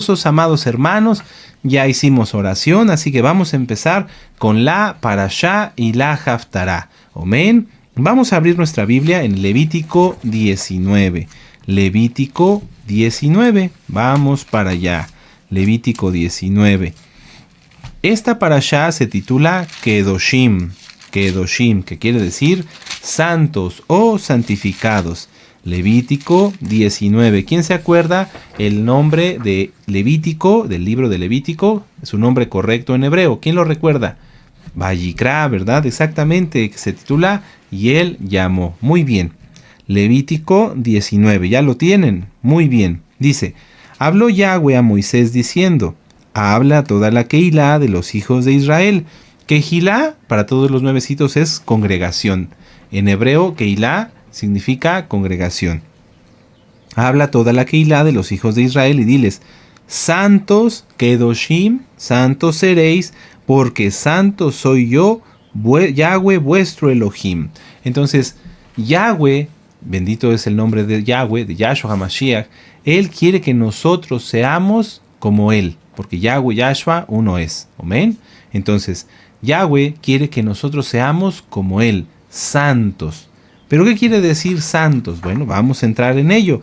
gozosos, amados hermanos. Ya hicimos oración, así que vamos a empezar con la Parashá y la Haftará. Amén. Vamos a abrir nuestra Biblia en Levítico 19. Levítico 19. Vamos para allá. Levítico 19. Esta Parashá se titula Kedoshim. Kedoshim, que quiere decir santos o santificados. Levítico 19. ¿Quién se acuerda el nombre de Levítico, del libro de Levítico? Es un nombre correcto en hebreo. ¿Quién lo recuerda? Vayikra, ¿verdad? Exactamente, que se titula Y él llamó. Muy bien. Levítico 19. ¿Ya lo tienen? Muy bien. Dice, habló Yahweh a Moisés diciendo, habla toda la Keilah de los hijos de Israel. Kehilá, para todos los nuevecitos, es congregación. En hebreo, Keilah significa congregación. Habla toda la Keilah de los hijos de Israel y diles, santos, Kedoshim, santos seréis, porque santo soy yo, Yahweh vuestro Elohim. Entonces, Yahweh, bendito es el nombre de Yahweh, de Yahshua HaMashiach, Él quiere que nosotros seamos como Él, porque Yahweh, Yahshua, uno es. Amén. Entonces, Yahweh quiere que nosotros seamos como Él, santos. ¿Pero qué quiere decir santos? Bueno, vamos a entrar en ello.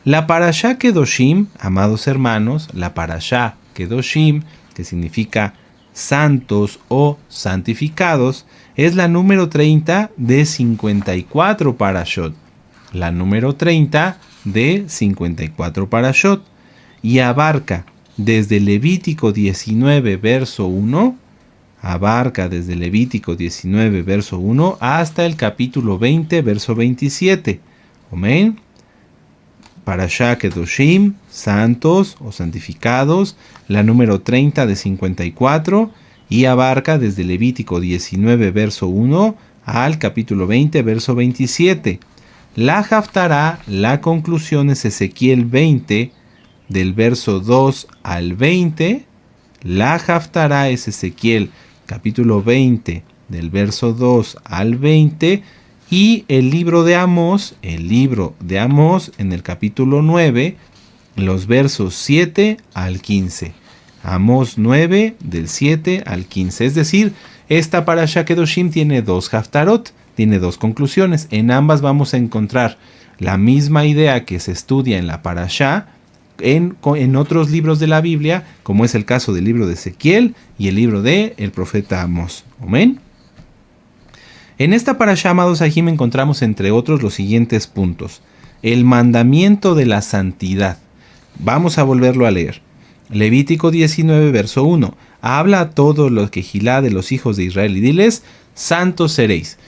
La Parashá Kedoshim, amados hermanos, la Parashá Kedoshim, que significa santos o santificados, es la número 30 de 54 Parashot. La número 30 de 54 Parashot. Y abarca desde Levítico 19, verso 1, abarca desde Levítico 19, verso 1, hasta el capítulo 20, verso 27. Amén. Parashá Kedoshim, santos o santificados, la número 30 de 54, y abarca desde Levítico 19, verso 1, al capítulo 20, verso 27. La Haftará, la conclusión es Ezequiel 20, del verso 2 al 20. La Haftará es Ezequiel capítulo 20, del verso 2 al 20, y el libro de Amós en el capítulo 9, los versos 7 al 15. Amós 9, del 7 al 15. Es decir, esta Parashá Kedoshim tiene dos Haftarot, tiene dos conclusiones. En ambas vamos a encontrar la misma idea que se estudia en la Parashá, en otros libros de la Biblia, como es el caso del libro de Ezequiel y el libro de el profeta Amós. Amén. En esta parashá, amados ajim, encontramos entre otros los siguientes puntos. El mandamiento de la santidad. Vamos a volverlo a leer. Levítico 19, verso 1. Habla a todos los Kehilá de los hijos de Israel y diles, santos seréis.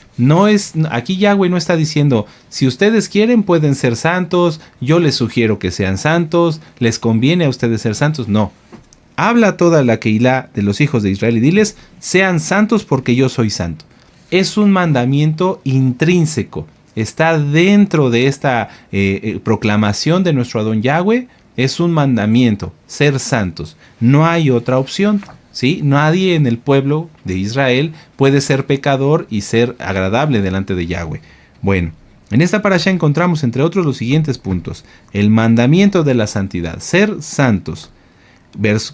Aquí Yahweh no está diciendo, si ustedes quieren pueden ser santos, yo les sugiero que sean santos, les conviene a ustedes ser santos. No. Habla a toda la Kehilá de los hijos de Israel y diles, sean santos porque yo soy santo. Es un mandamiento intrínseco. Está dentro de esta proclamación de nuestro Adón Yahweh. Es un mandamiento, ser santos. No hay otra opción. ¿Sí? Nadie en el pueblo de Israel puede ser pecador y ser agradable delante de Yahweh. Bueno, en esta parashá encontramos entre otros los siguientes puntos. El mandamiento de la santidad, ser santos.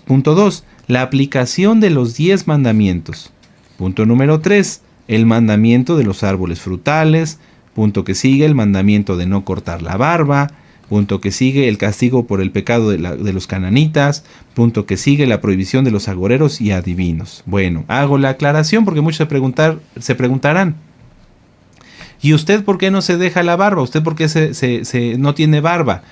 Punto 2, la aplicación de los 10 mandamientos. Punto número 3, el mandamiento de los árboles frutales. Punto que sigue, el mandamiento de no cortar la barba. Punto que sigue, el castigo por el pecado de los cananitas. Punto que sigue, la prohibición de los agoreros y adivinos. Bueno, hago la aclaración porque muchos se preguntarán, ¿y usted por qué no se deja la barba? ¿Usted por qué no tiene barba?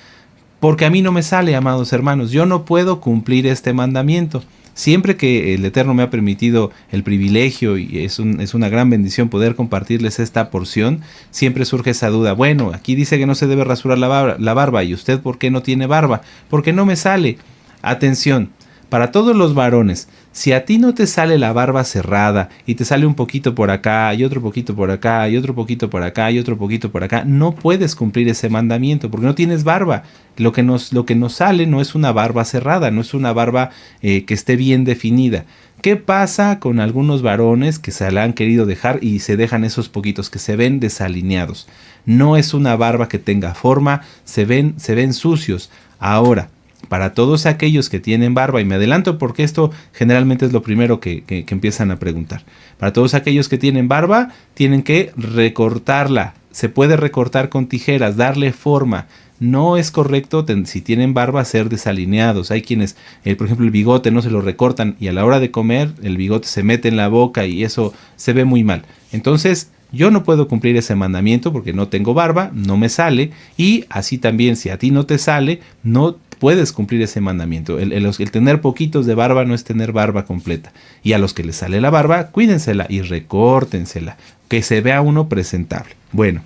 Porque a mí no me sale, amados hermanos. Yo no puedo cumplir este mandamiento. Siempre que el Eterno me ha permitido el privilegio, y es una gran bendición poder compartirles esta porción, siempre surge esa duda. Bueno, aquí dice que no se debe rasurar la barba, ¿y usted por qué no tiene barba? Porque no me sale. Atención, para todos los varones, si a ti no te sale la barba cerrada y te sale un poquito por acá y otro poquito por acá y otro poquito por acá y otro poquito por acá, no puedes cumplir ese mandamiento porque no tienes barba. Lo que nos sale no es una barba cerrada, no es una barba que esté bien definida. ¿Qué pasa con algunos varones que se la han querido dejar y se dejan esos poquitos que se ven desalineados? No es una barba que tenga forma, se ven sucios. Ahora, para todos aquellos que tienen barba, y me adelanto porque esto generalmente es lo primero que empiezan a preguntar. Para todos aquellos que tienen barba, tienen que recortarla. Se puede recortar con tijeras, darle forma. No es correcto si tienen barba ser desalineados. Hay quienes, por ejemplo, el bigote no se lo recortan y a la hora de comer el bigote se mete en la boca y eso se ve muy mal. Entonces yo no puedo cumplir ese mandamiento porque no tengo barba, no me sale, y así también si a ti no te sale, no puedes cumplir ese mandamiento. El tener poquitos de barba no es tener barba completa. Y a los que les sale la barba, cuídensela y recórtensela, que se vea uno presentable. Bueno,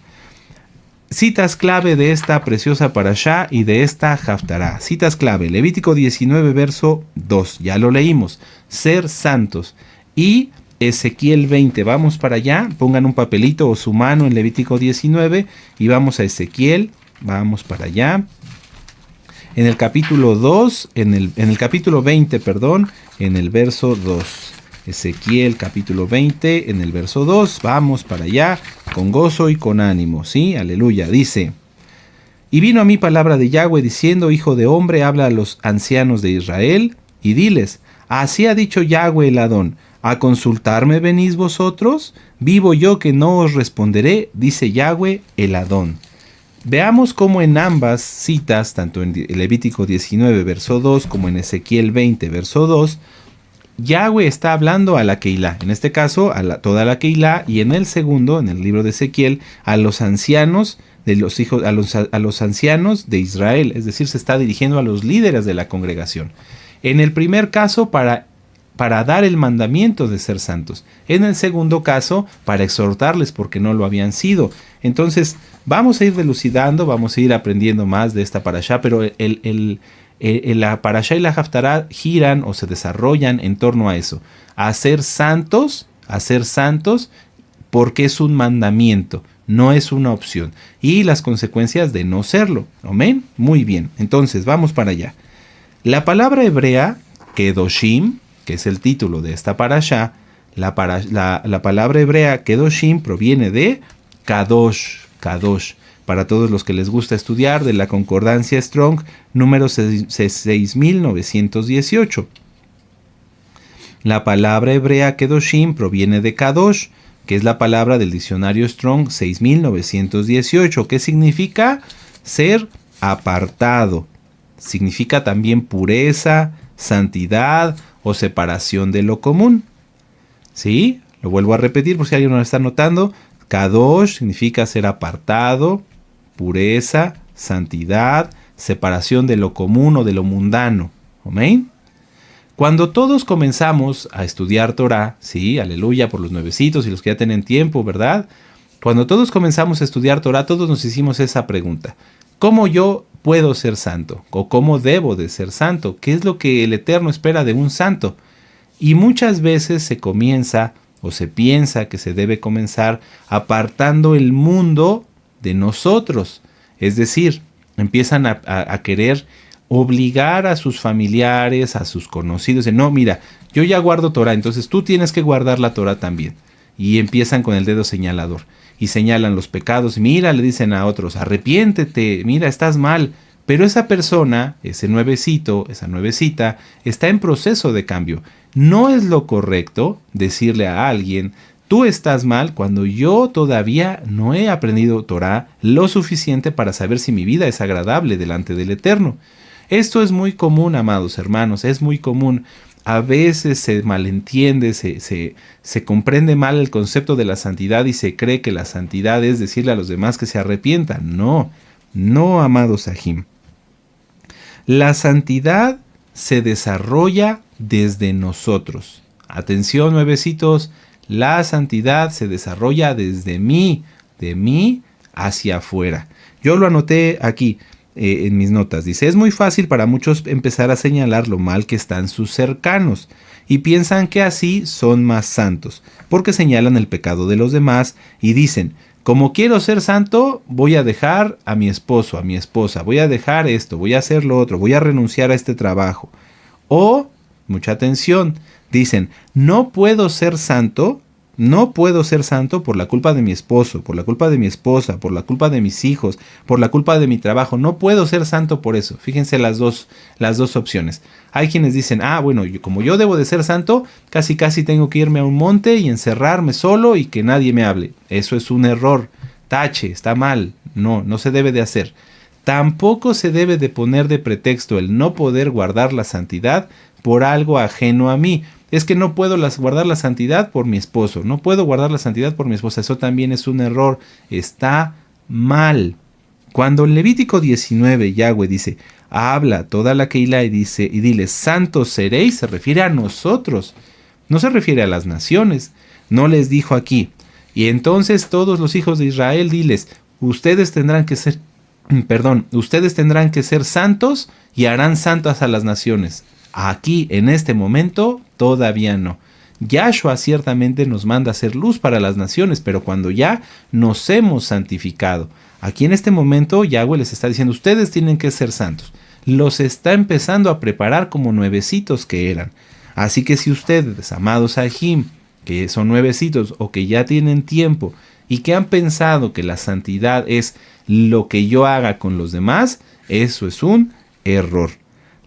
citas clave de esta preciosa parashá y de esta haftará. Citas clave, Levítico 19, verso 2, ya lo leímos, ser santos. Y Ezequiel 20, vamos para allá, pongan un papelito o su mano en Levítico 19 y vamos a Ezequiel, vamos para allá. En el capítulo 2, en el capítulo 20, perdón, en el verso 2. Ezequiel capítulo 20, en el verso 2, vamos para allá, con gozo y con ánimo, ¿sí? Aleluya, dice: y vino a mí palabra de Yahweh diciendo, hijo de hombre, habla a los ancianos de Israel, y diles, así ha dicho Yahweh el Adón, ¿a consultarme venís vosotros? Vivo yo que no os responderé, dice Yahweh el Adón. Veamos cómo en ambas citas, tanto en Levítico 19, verso 2, como en Ezequiel 20, verso 2, Yahweh está hablando a la Keilah, en este caso a toda la Keilah, y en el segundo, en el libro de Ezequiel, a los ancianos de los hijos, a los ancianos de Israel, es decir, se está dirigiendo a los líderes de la congregación. En el primer caso, para dar el mandamiento de ser santos. En el segundo caso, para exhortarles porque no lo habían sido. Entonces, vamos a ir dilucidando, vamos a ir aprendiendo más de esta parashá, pero la parashá y la haftará giran o se desarrollan en torno a eso. A ser santos porque es un mandamiento, no es una opción. Y las consecuencias de no serlo. ¿Amén? Muy bien, entonces vamos para allá. La palabra hebrea, kedoshim, que es el título de esta parashá, la palabra hebrea kedoshim proviene de kadosh. Para todos los que les gusta estudiar, de la concordancia Strong, número 6918. La palabra hebrea kedoshim proviene de kadosh, que es la palabra del diccionario Strong 6918, que significa ser apartado. Significa también pureza, santidad o separación de lo común. ¿Sí? Lo vuelvo a repetir por si alguien no lo está notando. Kadosh significa ser apartado, pureza, santidad, separación de lo común o de lo mundano. ¿Amén? Cuando todos comenzamos a estudiar Torah, sí, aleluya por los nuevecitos y los que ya tienen tiempo, ¿verdad? Cuando todos comenzamos a estudiar Torah, todos nos hicimos esa pregunta: ¿cómo yo puedo ser santo? ¿O cómo debo de ser santo? ¿Qué es lo que el Eterno espera de un santo? Y muchas veces se comienza o se piensa que se debe comenzar apartando el mundo de nosotros. Es decir, empiezan a querer obligar a sus familiares, a sus conocidos. No, mira, yo ya guardo Torah, entonces tú tienes que guardar la Torah también. Y empiezan con el dedo señalador. Y señalan los pecados. Mira, le dicen a otros, arrepiéntete, mira, estás mal. Pero esa persona, ese nuevecito, esa nuevecita, está en proceso de cambio. No es lo correcto decirle a alguien, tú estás mal, cuando yo todavía no he aprendido Torah lo suficiente para saber si mi vida es agradable delante del Eterno. Esto es muy común, amados hermanos, es muy común. A veces se malentiende, se comprende mal el concepto de la santidad y se cree que la santidad es decirle a los demás que se arrepientan. No, amados Ajim. La santidad se desarrolla desde nosotros. Atención, nuevecitos, la santidad se desarrolla desde mí, de mí hacia afuera. Yo lo anoté aquí en mis notas. Dice, es muy fácil para muchos empezar a señalar lo mal que están sus cercanos y piensan que así son más santos, porque señalan el pecado de los demás y dicen, como quiero ser santo, voy a dejar a mi esposo, a mi esposa, voy a dejar esto, voy a hacer lo otro, voy a renunciar a este trabajo. O, mucha atención, dicen, no puedo ser santo No puedo ser santo por la culpa de mi esposo, por la culpa de mi esposa, por la culpa de mis hijos, por la culpa de mi trabajo. No puedo ser santo por eso. Fíjense las dos opciones. Hay quienes dicen, bueno, como yo debo de ser santo, casi tengo que irme a un monte y encerrarme solo y que nadie me hable. Eso es un error. Tache, está mal. No se debe de hacer. Tampoco se debe de poner de pretexto el no poder guardar la santidad por algo ajeno a mí. Es que no puedo guardar la santidad por mi esposo, no puedo guardar la santidad por mi esposa. Eso también es un error, está mal. Cuando en Levítico 19 Yahweh dice, habla toda la Keilah y dile, santos seréis, se refiere a nosotros, no se refiere a las naciones. No les dijo aquí, y entonces todos los hijos de Israel, diles, ustedes tendrán que ser santos y harán santas a las naciones. Aquí, en este momento, todavía no. Yahshua ciertamente nos manda a hacer luz para las naciones, pero cuando ya nos hemos santificado. Aquí en este momento, Yahweh les está diciendo, ustedes tienen que ser santos. Los está empezando a preparar como nuevecitos que eran. Así que si ustedes, amados Ajim, que son nuevecitos o que ya tienen tiempo y que han pensado que la santidad es lo que yo haga con los demás, eso es un error.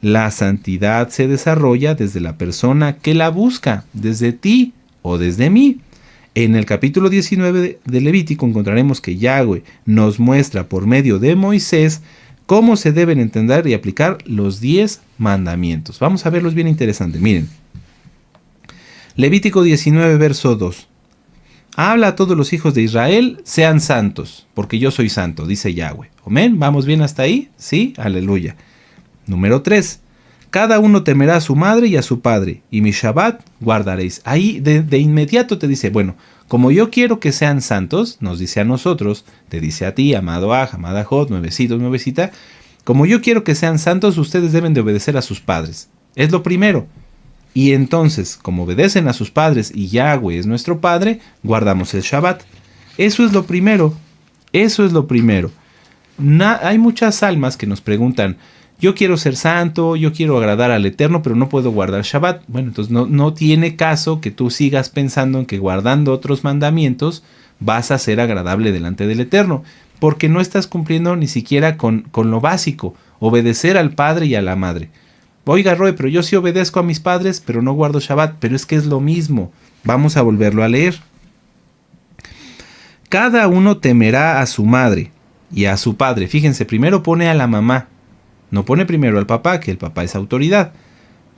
La santidad se desarrolla desde la persona que la busca, desde ti o desde mí. En el capítulo 19 de Levítico encontraremos que Yahweh nos muestra por medio de Moisés cómo se deben entender y aplicar los 10 mandamientos. Vamos a verlos bien interesantes. Miren, Levítico 19, verso 2. Habla a todos los hijos de Israel, sean santos, porque yo soy santo, dice Yahweh. ¿Amén? ¿Vamos bien hasta ahí? Sí, aleluya. Número 3. Cada uno temerá a su madre y a su padre, y mi Shabbat guardaréis. Ahí de inmediato te dice, bueno, como yo quiero que sean santos, nos dice a nosotros, te dice a ti, amado Aj, amada Jod, nuevecito, nuevecita, como yo quiero que sean santos, ustedes deben de obedecer a sus padres. Es lo primero. Y entonces, como obedecen a sus padres y Yahweh es nuestro Padre, guardamos el Shabbat. Eso es lo primero. Eso es lo primero. Hay muchas almas que nos preguntan, yo quiero ser santo, yo quiero agradar al Eterno, pero no puedo guardar Shabbat. Bueno, entonces no tiene caso que tú sigas pensando en que guardando otros mandamientos vas a ser agradable delante del Eterno, porque no estás cumpliendo ni siquiera con lo básico, obedecer al Padre y a la Madre. Oiga, Roy, pero yo sí obedezco a mis padres, pero no guardo Shabbat. Pero es que es lo mismo. Vamos a volverlo a leer. Cada uno temerá a su madre y a su padre. Fíjense, primero pone a la mamá. No pone primero al papá, que el papá es autoridad.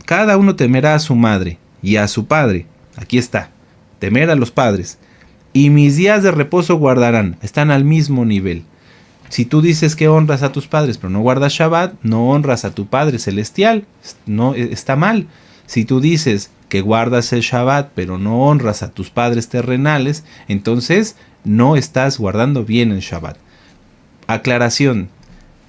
Cada uno temerá a su madre y a su padre. Aquí está. Temer a los padres. Y mis días de reposo guardarán. Están al mismo nivel. Si tú dices que honras a tus padres, pero no guardas Shabbat, no honras a tu Padre Celestial. No, está mal. Si tú dices que guardas el Shabbat, pero no honras a tus padres terrenales, entonces no estás guardando bien el Shabbat. Aclaración.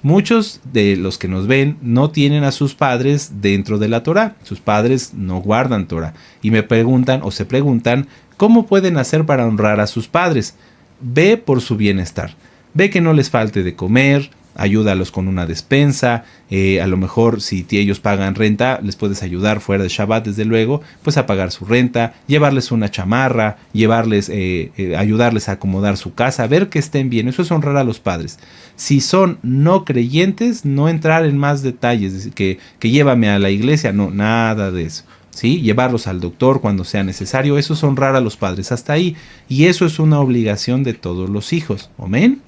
Muchos de los que nos ven no tienen a sus padres dentro de la Torah. Sus padres no guardan Torah. Y me preguntan o se preguntan, ¿cómo pueden hacer para honrar a sus padres? Ve por su bienestar. Ve que no les falte de comer, ayúdalos con una despensa, a lo mejor si ellos pagan renta, les puedes ayudar fuera de Shabbat, desde luego, pues a pagar su renta, llevarles una chamarra, ayudarles a acomodar su casa, ver que estén bien. Eso es honrar a los padres. Si son no creyentes, no entrar en más detalles, que llévame a la iglesia, no, nada de eso. ¿Sí? Llevarlos al doctor cuando sea necesario, eso es honrar a los padres, hasta ahí. Y eso es una obligación de todos los hijos. ¿Amén?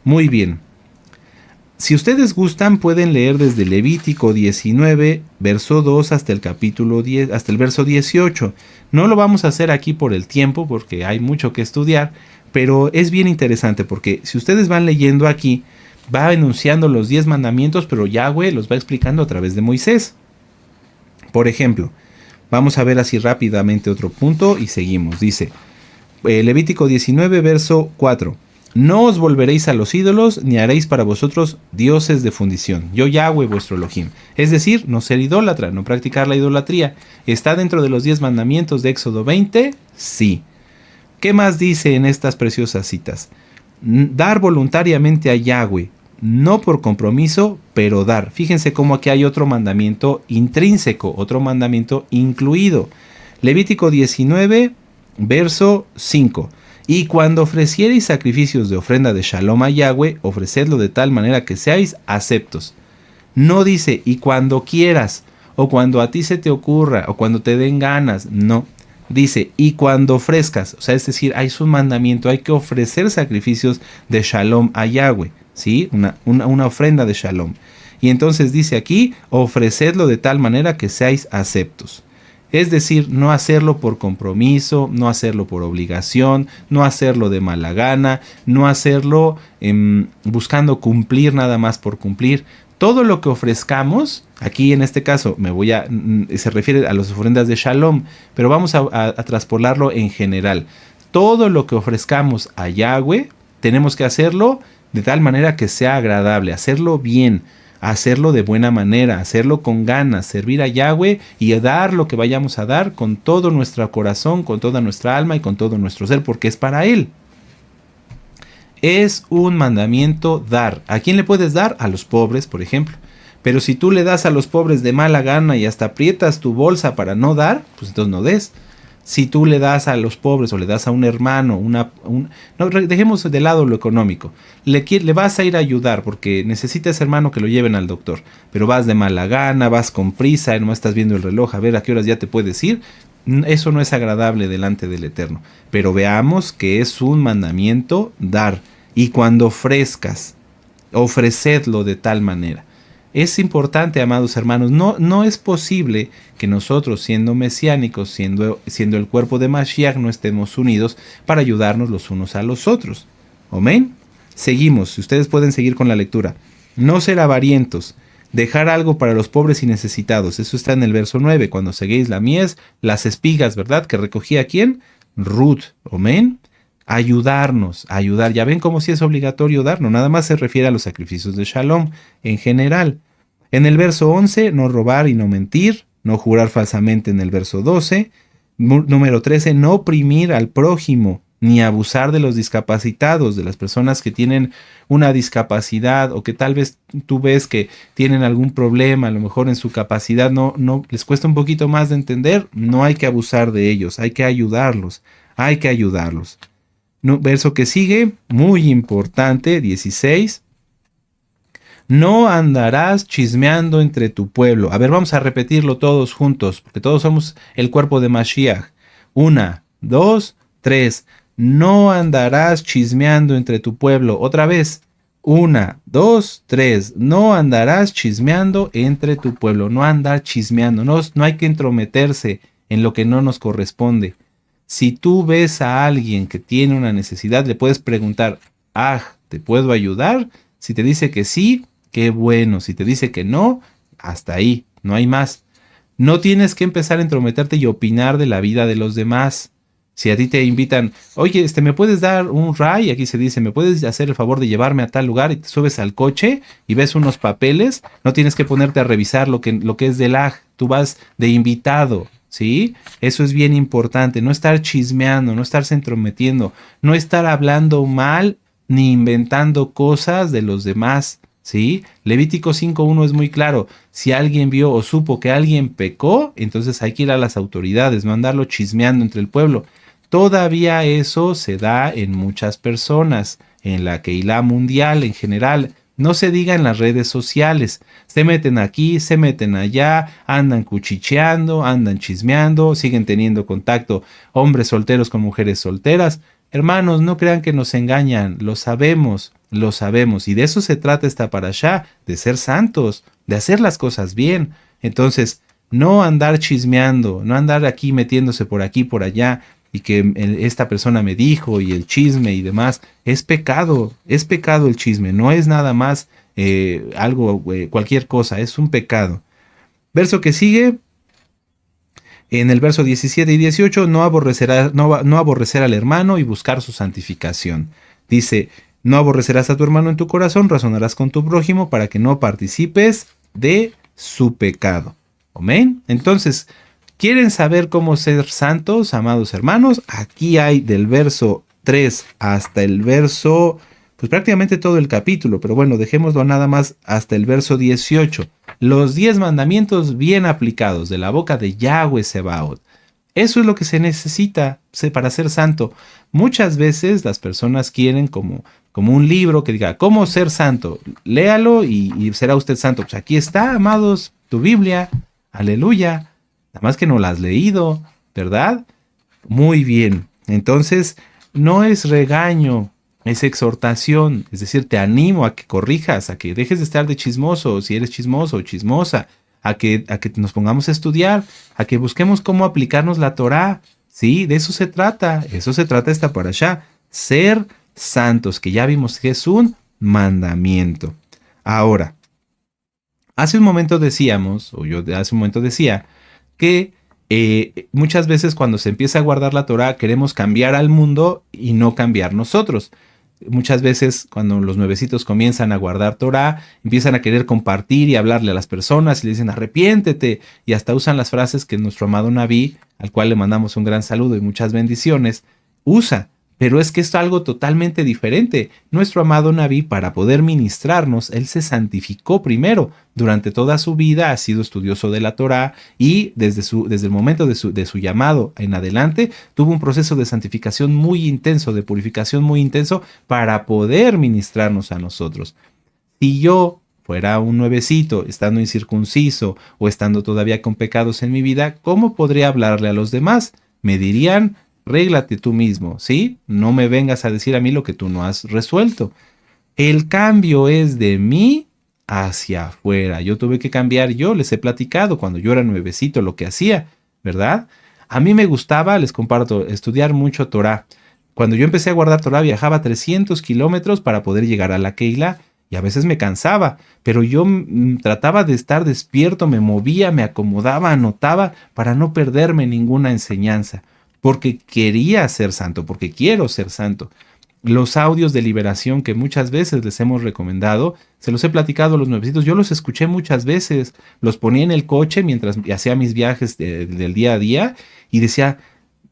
Muy bien. Si ustedes gustan, pueden leer desde Levítico 19, verso 2 hasta el capítulo 10, hasta el verso 18. No lo vamos a hacer aquí por el tiempo, porque hay mucho que estudiar, pero es bien interesante, porque si ustedes van leyendo aquí, va enunciando los 10 mandamientos, pero Yahweh los va explicando a través de Moisés. Por ejemplo, vamos a ver así rápidamente otro punto y seguimos. Dice, Levítico 19, verso 4. No os volveréis a los ídolos, ni haréis para vosotros dioses de fundición. Yo Yahweh vuestro Elohim. Es decir, no ser idólatra, no practicar la idolatría. ¿Está dentro de los 10 mandamientos de Éxodo 20? Sí. ¿Qué más dice en estas preciosas citas? Dar voluntariamente a Yahweh, no por compromiso, pero dar. Fíjense cómo aquí hay otro mandamiento intrínseco, otro mandamiento incluido. Levítico 19, Verso 5. Y cuando ofreciereis sacrificios de ofrenda de shalom a Yahweh, ofrecedlo de tal manera que seáis aceptos. No dice, y cuando quieras, o cuando a ti se te ocurra, o cuando te den ganas. No. Dice, y cuando ofrezcas. O sea, es decir, hay un mandamiento, hay que ofrecer sacrificios de shalom a Yahweh. ¿Sí? Una ofrenda de shalom. Y entonces dice aquí, ofrecedlo de tal manera que seáis aceptos. Es decir, no hacerlo por compromiso, no hacerlo por obligación, no hacerlo de mala gana, no hacerlo buscando cumplir nada más por cumplir. Todo lo que ofrezcamos, aquí en este caso se refiere a las ofrendas de Shalom, pero vamos a traspolarlo en general. Todo lo que ofrezcamos a Yahweh, tenemos que hacerlo de tal manera que sea agradable, hacerlo bien, hacerlo de buena manera, hacerlo con ganas, servir a Yahweh y dar lo que vayamos a dar con todo nuestro corazón, con toda nuestra alma y con todo nuestro ser, porque es para Él. Es un mandamiento dar. ¿A quién le puedes dar? A los pobres, por ejemplo. Pero si tú le das a los pobres de mala gana y hasta aprietas tu bolsa para no dar, pues entonces no des. Si tú le das a los pobres o le das a un hermano, no, dejemos de lado lo económico. Le vas a ir a ayudar porque necesita ese hermano que lo lleven al doctor. Pero vas de mala gana, vas con prisa, no estás viendo el reloj a ver a qué horas ya te puedes ir. Eso no es agradable delante del Eterno. Pero veamos que es un mandamiento dar. Y cuando ofrezcas, ofrecedlo de tal manera. Es importante, amados hermanos, no es posible que nosotros, siendo mesiánicos, siendo el cuerpo de Mashiach, no estemos unidos para ayudarnos los unos a los otros. Amén. Seguimos, ustedes pueden seguir con la lectura. No ser avarientos, dejar algo para los pobres y necesitados. Eso está en el verso 9, cuando seguéis la mies, las espigas, ¿verdad? Que recogía ¿quién? Ruth. Amén. Ayudar. Ya ven cómo sí es obligatorio dar, no nada más se refiere a los sacrificios de Shalom en general. En el verso 11, no robar y no mentir, no jurar falsamente en el verso 12. Número 13, no oprimir al prójimo, ni abusar de los discapacitados, de las personas que tienen una discapacidad o que tal vez tú ves que tienen algún problema, a lo mejor en su capacidad no les cuesta un poquito más de entender, no hay que abusar de ellos, hay que ayudarlos. Verso que sigue, muy importante, 16. No andarás chismeando entre tu pueblo. A ver, vamos a repetirlo todos juntos, porque todos somos el cuerpo de Mashiach. 1, 2, 3. No andarás chismeando entre tu pueblo. Otra vez. 1, 2, 3. No andarás chismeando entre tu pueblo. No andar chismeando. No hay que entrometerse en lo que no nos corresponde. Si tú ves a alguien que tiene una necesidad, le puedes preguntar, ¿te puedo ayudar? Si te dice que sí, qué bueno. Si te dice que no, hasta ahí, no hay más. No tienes que empezar a entrometerte y opinar de la vida de los demás. Si a ti te invitan, oye, ¿me puedes dar un ray? Aquí se dice, ¿me puedes hacer el favor de llevarme a tal lugar? Y te subes al coche y ves unos papeles, no tienes que ponerte a revisar lo que es del aj. Tú vas de invitado. ¿Sí? Eso es bien importante, no estar chismeando, no estarse entrometiendo, no estar hablando mal ni inventando cosas de los demás, ¿sí? Levítico 5.1 es muy claro, si alguien vio o supo que alguien pecó, entonces hay que ir a las autoridades, no andarlo chismeando entre el pueblo. Todavía eso se da en muchas personas, en la Keilah mundial en general. No se diga en las redes sociales, se meten aquí, se meten allá, andan cuchicheando, andan chismeando, siguen teniendo contacto hombres solteros con mujeres solteras. Hermanos, no crean que nos engañan, lo sabemos, y de eso se trata esta parashá, de ser santos, de hacer las cosas bien. Entonces, no andar chismeando, no andar aquí metiéndose por aquí, por allá, y que esta persona me dijo y el chisme y demás, es pecado el chisme, no es nada más cualquier cosa, es un pecado. Verso que sigue, en el verso 17 y 18, no aborrecer al hermano y buscar su santificación. Dice, no aborrecerás a tu hermano en tu corazón, razonarás con tu prójimo para que no participes de su pecado. Amén. Entonces, ¿quieren saber cómo ser santos, amados hermanos? Aquí hay del verso 3 hasta el verso, pues prácticamente todo el capítulo, pero bueno, dejémoslo nada más hasta el verso 18. Los 10 mandamientos bien aplicados de la boca de Yahweh Sebaot. Eso es lo que se necesita para ser santo. Muchas veces las personas quieren como un libro que diga, ¿cómo ser santo? Léalo y será usted santo. Pues aquí está, amados, tu Biblia. Aleluya. Nada más que no la has leído, ¿verdad? Muy bien. Entonces, no es regaño, es exhortación. Es decir, te animo a que corrijas, a que dejes de estar de chismoso, si eres chismoso o chismosa, a que nos pongamos a estudiar, a que busquemos cómo aplicarnos la Torá. Sí, de eso se trata esta parashá, ser santos, que ya vimos que es un mandamiento. Ahora, hace un momento decíamos, o yo hace un momento decía, que muchas veces cuando se empieza a guardar la Torá queremos cambiar al mundo y no cambiar nosotros. Muchas veces cuando los nuevecitos comienzan a guardar Torá, empiezan a querer compartir y hablarle a las personas y le dicen arrepiéntete, y hasta usan las frases que nuestro amado Naví, al cual le mandamos un gran saludo y muchas bendiciones, usa. Pero es que es algo totalmente diferente. Nuestro amado Naví, para poder ministrarnos, él se santificó primero. Durante toda su vida ha sido estudioso de la Torá y desde el momento de su llamado en adelante tuvo un proceso de santificación muy intenso, de purificación muy intenso para poder ministrarnos a nosotros. Si yo fuera un nuevecito, estando incircunciso o estando todavía con pecados en mi vida, ¿cómo podría hablarle a los demás? Me dirían, réglate tú mismo, ¿sí? No me vengas a decir a mí lo que tú no has resuelto. El cambio es de mí hacia afuera. Yo tuve que cambiar, yo les he platicado cuando yo era nuevecito lo que hacía, ¿verdad? A mí me gustaba, les comparto, estudiar mucho Torá. Cuando yo empecé a guardar Torá viajaba 300 kilómetros para poder llegar a la Keilah y a veces me cansaba, pero yo trataba de estar despierto, me movía, me acomodaba, anotaba para no perderme ninguna enseñanza. Porque quería ser santo, porque quiero ser santo. Los audios de liberación que muchas veces les hemos recomendado, se los he platicado a los nuevecitos, yo los escuché muchas veces, los ponía en el coche mientras hacía mis viajes del día a día y decía,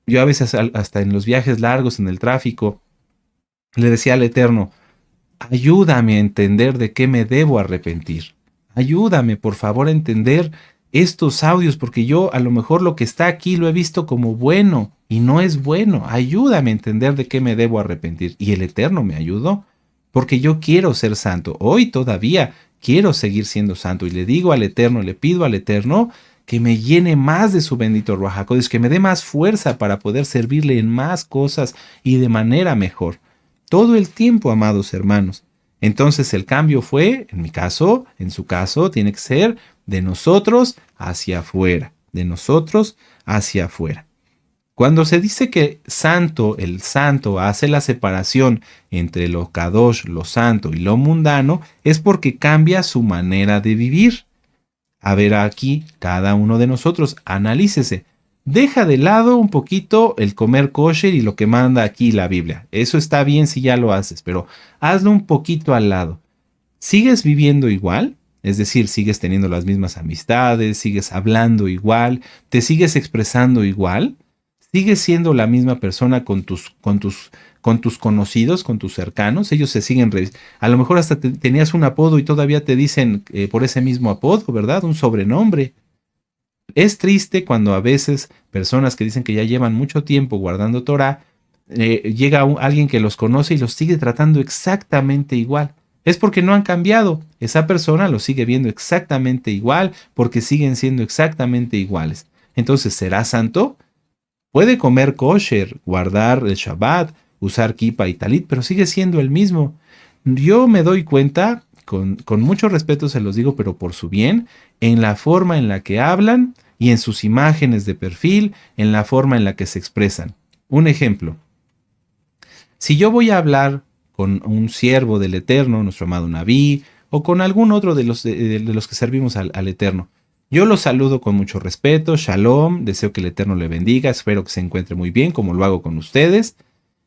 yo a veces hasta en los viajes largos en el tráfico, le decía al Eterno, ayúdame a entender de qué me debo arrepentir. Ayúdame, por favor, a entender estos audios, porque yo a lo mejor lo que está aquí lo he visto como bueno y no es bueno. Ayúdame a entender de qué me debo arrepentir. Y el Eterno me ayudó, porque yo quiero ser santo. Hoy todavía quiero seguir siendo santo y le digo al Eterno, le pido al Eterno que me llene más de su bendito Ruach HaKodesh, que me dé más fuerza para poder servirle en más cosas y de manera mejor. Todo el tiempo, amados hermanos. Entonces el cambio fue, en mi caso, en su caso, tiene que ser de nosotros hacia afuera, de nosotros hacia afuera. Cuando se dice que santo, el santo hace la separación entre lo kadosh, lo santo y lo mundano, es porque cambia su manera de vivir. A ver aquí, cada uno de nosotros, analícese. Deja de lado un poquito el comer kosher y lo que manda aquí la Biblia. Eso está bien si ya lo haces, pero hazlo un poquito al lado. ¿Sigues viviendo igual? Es decir, sigues teniendo las mismas amistades, sigues hablando igual, te sigues expresando igual, sigues siendo la misma persona con tus conocidos, con tus cercanos, ellos se siguen, a lo mejor hasta tenías un apodo y todavía te dicen por ese mismo apodo, ¿verdad? Un sobrenombre. Es triste cuando a veces personas que dicen que ya llevan mucho tiempo guardando Torá, llega alguien que los conoce y los sigue tratando exactamente igual. Es porque no han cambiado. Esa persona los sigue viendo exactamente igual porque siguen siendo exactamente iguales. Entonces, ¿será santo? Puede comer kosher, guardar el Shabbat, usar kippah y talit, pero sigue siendo el mismo. Yo me doy cuenta, con mucho respeto se los digo, pero por su bien, en la forma en la que hablan y en sus imágenes de perfil, en la forma en la que se expresan. Un ejemplo. Si yo voy a hablar con un siervo del Eterno, nuestro amado Naví, o con algún otro de los que servimos al Eterno, yo lo saludo con mucho respeto, shalom, deseo que el Eterno le bendiga, espero que se encuentre muy bien, como lo hago con ustedes,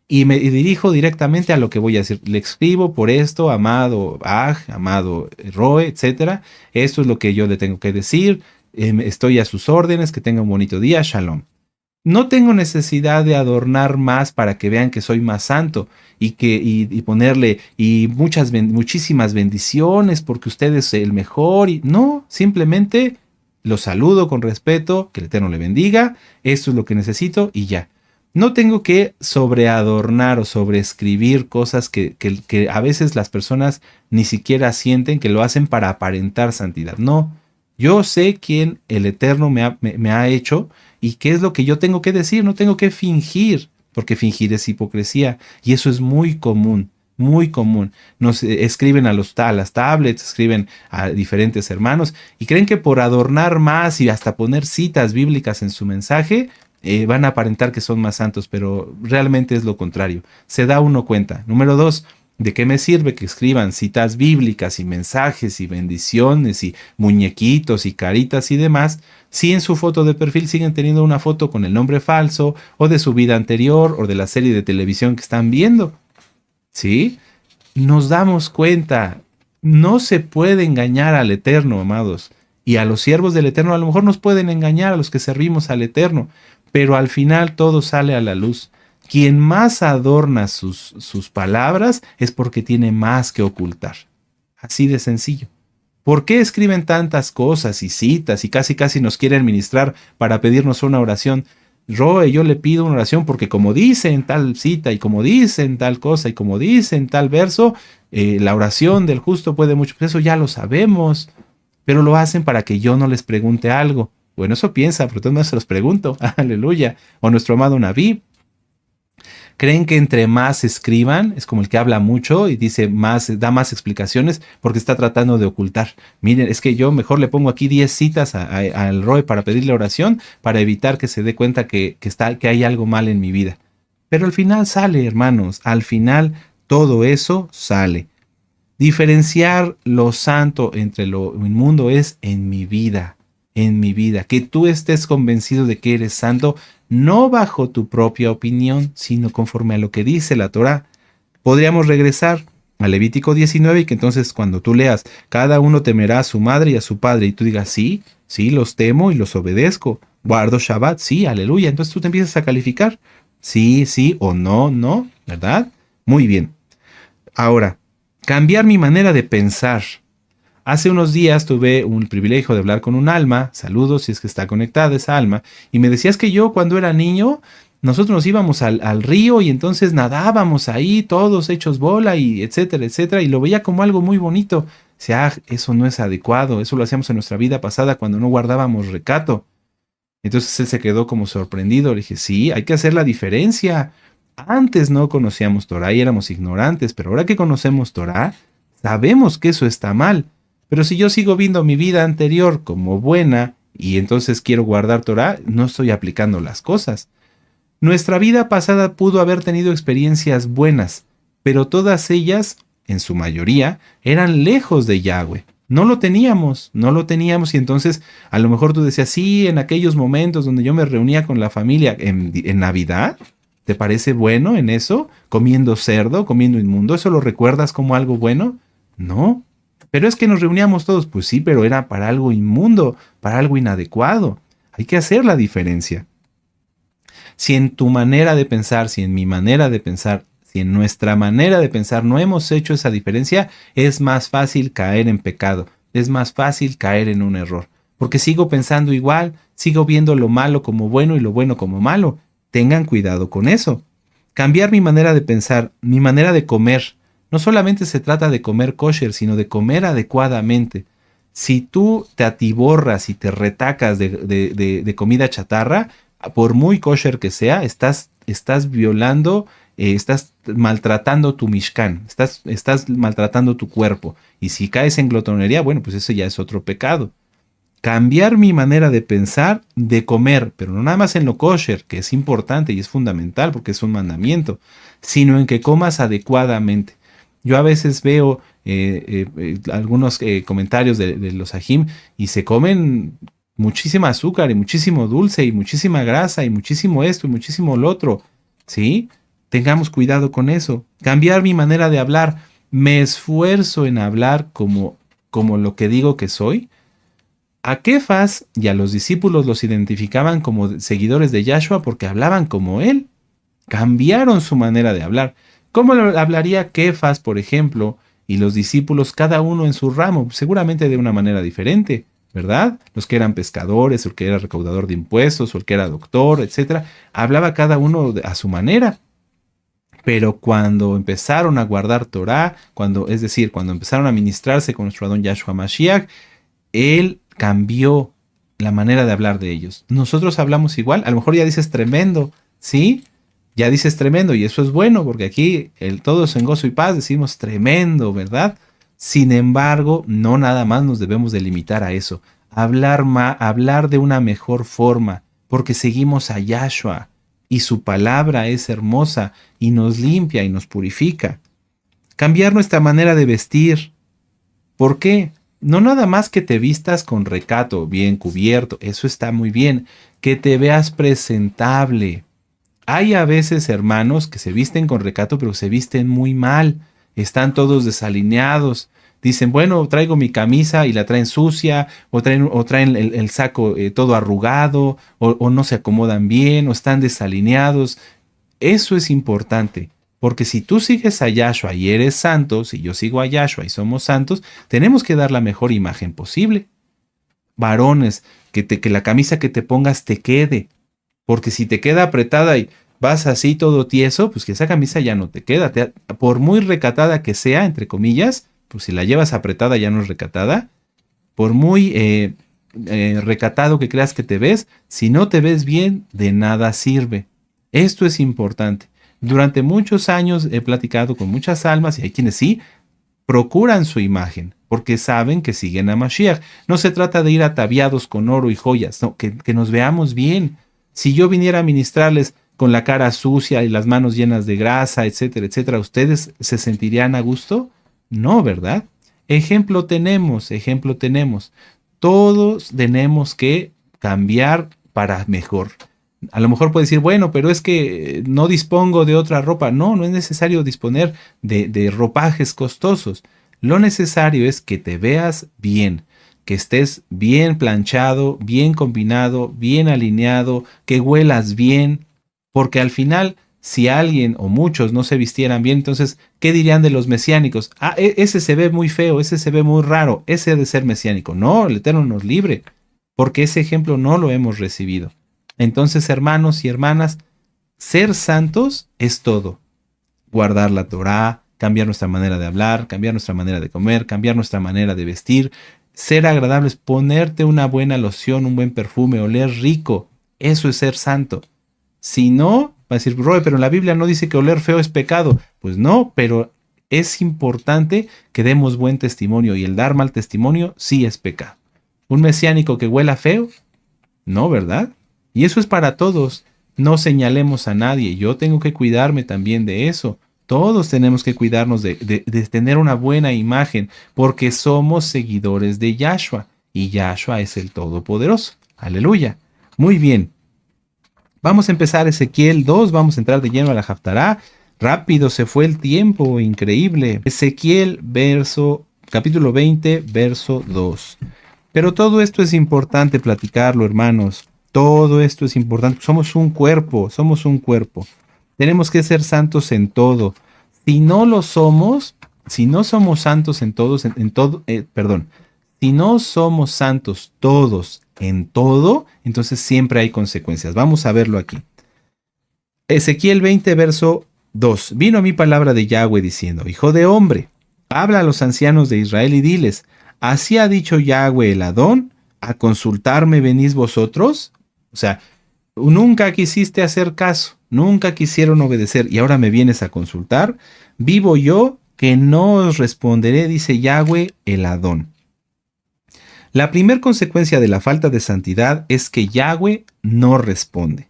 y me dirijo directamente a lo que voy a decir. Le escribo por esto, amado Aj, amado Roe, etc. Esto es lo que yo le tengo que decir, estoy a sus órdenes, que tenga un bonito día, shalom. No tengo necesidad de adornar más para que vean que soy más santo y ponerle muchísimas bendiciones porque usted es el mejor. No, simplemente lo saludo con respeto, que el Eterno le bendiga, esto es lo que necesito y ya. No tengo que sobreadornar o sobreescribir cosas que a veces las personas ni siquiera sienten, que lo hacen para aparentar santidad. No, yo sé quién el Eterno me ha hecho y qué es lo que yo tengo que decir, no tengo que fingir, porque fingir es hipocresía y eso es muy común. Muy común. Nos escriben a las tablets, escriben a diferentes hermanos y creen que por adornar más y hasta poner citas bíblicas en su mensaje, van a aparentar que son más santos, pero realmente es lo contrario. Se da uno cuenta. Número 2, ¿de qué me sirve que escriban citas bíblicas y mensajes y bendiciones y muñequitos y caritas y demás, si en su foto de perfil siguen teniendo una foto con el nombre falso o de su vida anterior o de la serie de televisión que están viendo? ¿Sí? Nos damos cuenta. No se puede engañar al Eterno, amados. Y a los siervos del Eterno a lo mejor nos pueden engañar, a los que servimos al Eterno, pero al final todo sale a la luz. Quien más adorna sus palabras es porque tiene más que ocultar. Así de sencillo. ¿Por qué escriben tantas cosas y citas y casi nos quieren ministrar para pedirnos una oración? Roe, yo le pido una oración porque como dicen tal cita y como dicen tal cosa y como dicen tal verso, la oración del justo puede mucho. Eso ya lo sabemos, pero lo hacen para que yo no les pregunte algo. Bueno, eso piensa, pero entonces no se los pregunto. Aleluya. O nuestro amado Nabí. Creen que entre más escriban, es como el que habla mucho y dice más, da más explicaciones porque está tratando de ocultar. Miren, es que yo mejor le pongo aquí 10 citas al Roe para pedirle oración para evitar que se dé cuenta que hay algo mal en mi vida. Pero al final sale, hermanos, al final todo eso sale. Diferenciar lo santo entre lo inmundo es en mi vida, que tú estés convencido de que eres santo, no bajo tu propia opinión, sino conforme a lo que dice la Torá. Podríamos regresar a Levítico 19 y que entonces cuando tú leas, cada uno temerá a su madre y a su padre, y tú digas, sí, los temo y los obedezco, guardo Shabbat, sí, aleluya, entonces tú te empiezas a calificar, sí o no, ¿verdad? Muy bien. Ahora, cambiar mi manera de pensar. Hace unos días tuve un privilegio de hablar con un alma, saludos si es que está conectada esa alma, y me decías que yo cuando era niño, nosotros nos íbamos al río y entonces nadábamos ahí todos hechos bola y etcétera, y lo veía como algo muy bonito. O sea, eso no es adecuado, eso lo hacíamos en nuestra vida pasada cuando no guardábamos recato. Entonces él se quedó como sorprendido, le dije, sí, hay que hacer la diferencia. Antes no conocíamos Torah y éramos ignorantes, pero ahora que conocemos Torah, sabemos que eso está mal. Pero si yo sigo viendo mi vida anterior como buena y entonces quiero guardar Torah, no estoy aplicando las cosas. Nuestra vida pasada pudo haber tenido experiencias buenas, pero todas ellas, en su mayoría, eran lejos de Yahweh. No lo teníamos y entonces a lo mejor tú decías, sí, en aquellos momentos donde yo me reunía con la familia en Navidad, ¿te parece bueno en eso? Comiendo cerdo, comiendo inmundo, ¿eso lo recuerdas como algo bueno? No. Pero es que nos reuníamos todos, pues sí, pero era para algo inmundo, para algo inadecuado. Hay que hacer la diferencia. Si en tu manera de pensar, si en mi manera de pensar, si en nuestra manera de pensar no hemos hecho esa diferencia, es más fácil caer en pecado, es más fácil caer en un error. Porque sigo pensando igual, sigo viendo lo malo como bueno y lo bueno como malo. Tengan cuidado con eso. Cambiar mi manera de pensar, mi manera de comer. No solamente se trata de comer kosher, sino de comer adecuadamente. Si tú te atiborras y te retacas de comida chatarra, por muy kosher que sea, estás violando, estás maltratando tu mishkan, estás maltratando tu cuerpo. Y si caes en glotonería, bueno, pues eso ya es otro pecado. Cambiar mi manera de pensar, de comer, pero no nada más en lo kosher, que es importante y es fundamental porque es un mandamiento, sino en que comas adecuadamente. Yo a veces veo algunos comentarios de los ajim y se comen muchísima azúcar y muchísimo dulce y muchísima grasa y muchísimo esto y muchísimo lo otro. ¿Sí? Tengamos cuidado con eso. Cambiar mi manera de hablar. Me esfuerzo en hablar como lo que digo que soy. A Kefas y a los discípulos los identificaban como seguidores de Yahshua porque hablaban como él. Cambiaron su manera de hablar. ¿Cómo hablaría Kefas, por ejemplo, y los discípulos, cada uno en su ramo? Seguramente de una manera diferente, ¿verdad? Los que eran pescadores, o el que era recaudador de impuestos, o el que era doctor, etc. Hablaba cada uno a su manera. Pero cuando empezaron a guardar Torah, es decir, cuando empezaron a ministrarse con nuestro Adón Yahshua Mashiach, él cambió la manera de hablar de ellos. Nosotros hablamos igual, a lo mejor ya dices tremendo, ¿sí? Ya dices tremendo y eso es bueno porque aquí todo es en gozo y paz, decimos tremendo, ¿verdad? Sin embargo, no nada más nos debemos de limitar a eso. Hablar de una mejor forma porque seguimos a Yahshua y su palabra es hermosa y nos limpia y nos purifica. Cambiar nuestra manera de vestir. ¿Por qué? No nada más que te vistas con recato, bien cubierto, eso está muy bien, que te veas presentable. Hay a veces hermanos que se visten con recato, pero se visten muy mal, están todos desalineados. Dicen, bueno, traigo mi camisa y la traen sucia, o traen el saco todo arrugado, o no se acomodan bien, o están desalineados. Eso es importante. Porque si tú sigues a Yahshua y eres santo, si yo sigo a Yahshua y somos santos, tenemos que dar la mejor imagen posible. Varones, que la camisa que te pongas te quede. Porque si te queda apretada y vas así todo tieso, pues que esa camisa ya no te queda. Por muy recatada que sea, entre comillas, pues si la llevas apretada ya no es recatada. Por muy recatado que creas que te ves, si no te ves bien, de nada sirve. Esto es importante. Durante muchos años he platicado con muchas almas y hay quienes sí procuran su imagen porque saben que siguen a Mashiach. No se trata de ir ataviados con oro y joyas, no, que nos veamos bien. Si yo viniera a ministrarles con la cara sucia y las manos llenas de grasa, etcétera, etcétera, ¿ustedes se sentirían a gusto? No, ¿verdad? Ejemplo tenemos. Todos tenemos que cambiar para mejor. A lo mejor puede decir, bueno, pero es que no dispongo de otra ropa. No es necesario disponer de ropajes costosos. Lo necesario es que te veas bien, que estés bien planchado, bien combinado, bien alineado, que huelas bien, porque al final, si alguien o muchos no se vistieran bien, entonces, ¿qué dirían de los mesiánicos? Ese se ve muy feo, ese se ve muy raro, ese ha de ser mesiánico. No, el Eterno nos libre, porque ese ejemplo no lo hemos recibido. Entonces, hermanos y hermanas, ser santos es todo. Guardar la Torá, cambiar nuestra manera de hablar, cambiar nuestra manera de comer, cambiar nuestra manera de vestir, ser agradables, ponerte una buena loción, un buen perfume, oler rico. Eso es ser santo. Si no, va a decir, Roy, pero en la Biblia no dice que oler feo es pecado. Pues no, pero es importante que demos buen testimonio y el dar mal testimonio sí es pecado. ¿Un mesiánico que huela feo? No, ¿verdad? Y eso es para todos. No señalemos a nadie. Yo tengo que cuidarme también de eso. Todos tenemos que cuidarnos de tener una buena imagen porque somos seguidores de Yahshua. Y Yahshua es el Todopoderoso. Aleluya. Muy bien. Vamos a empezar Ezequiel 2. Vamos a entrar de lleno a la Haftará. Rápido se fue el tiempo. Increíble. Ezequiel capítulo 20, verso 2. Pero todo esto es importante platicarlo, hermanos. Todo esto es importante. Somos un cuerpo. Tenemos que ser santos en todo. Si no lo somos, si no somos santos en todos, si no somos santos todos en todo, entonces siempre hay consecuencias. Vamos a verlo aquí. Ezequiel 20, verso 2. Vino a mí palabra de Yahweh diciendo, Hijo de hombre, habla a los ancianos de Israel y diles, ¿así ha dicho Yahweh el Adón? ¿A consultarme venís vosotros? O sea, nunca quisiste hacer caso, nunca quisieron obedecer y ahora me vienes a consultar. Vivo yo que no os responderé, dice Yahweh el Adón. La primera consecuencia de la falta de santidad es que Yahweh no responde.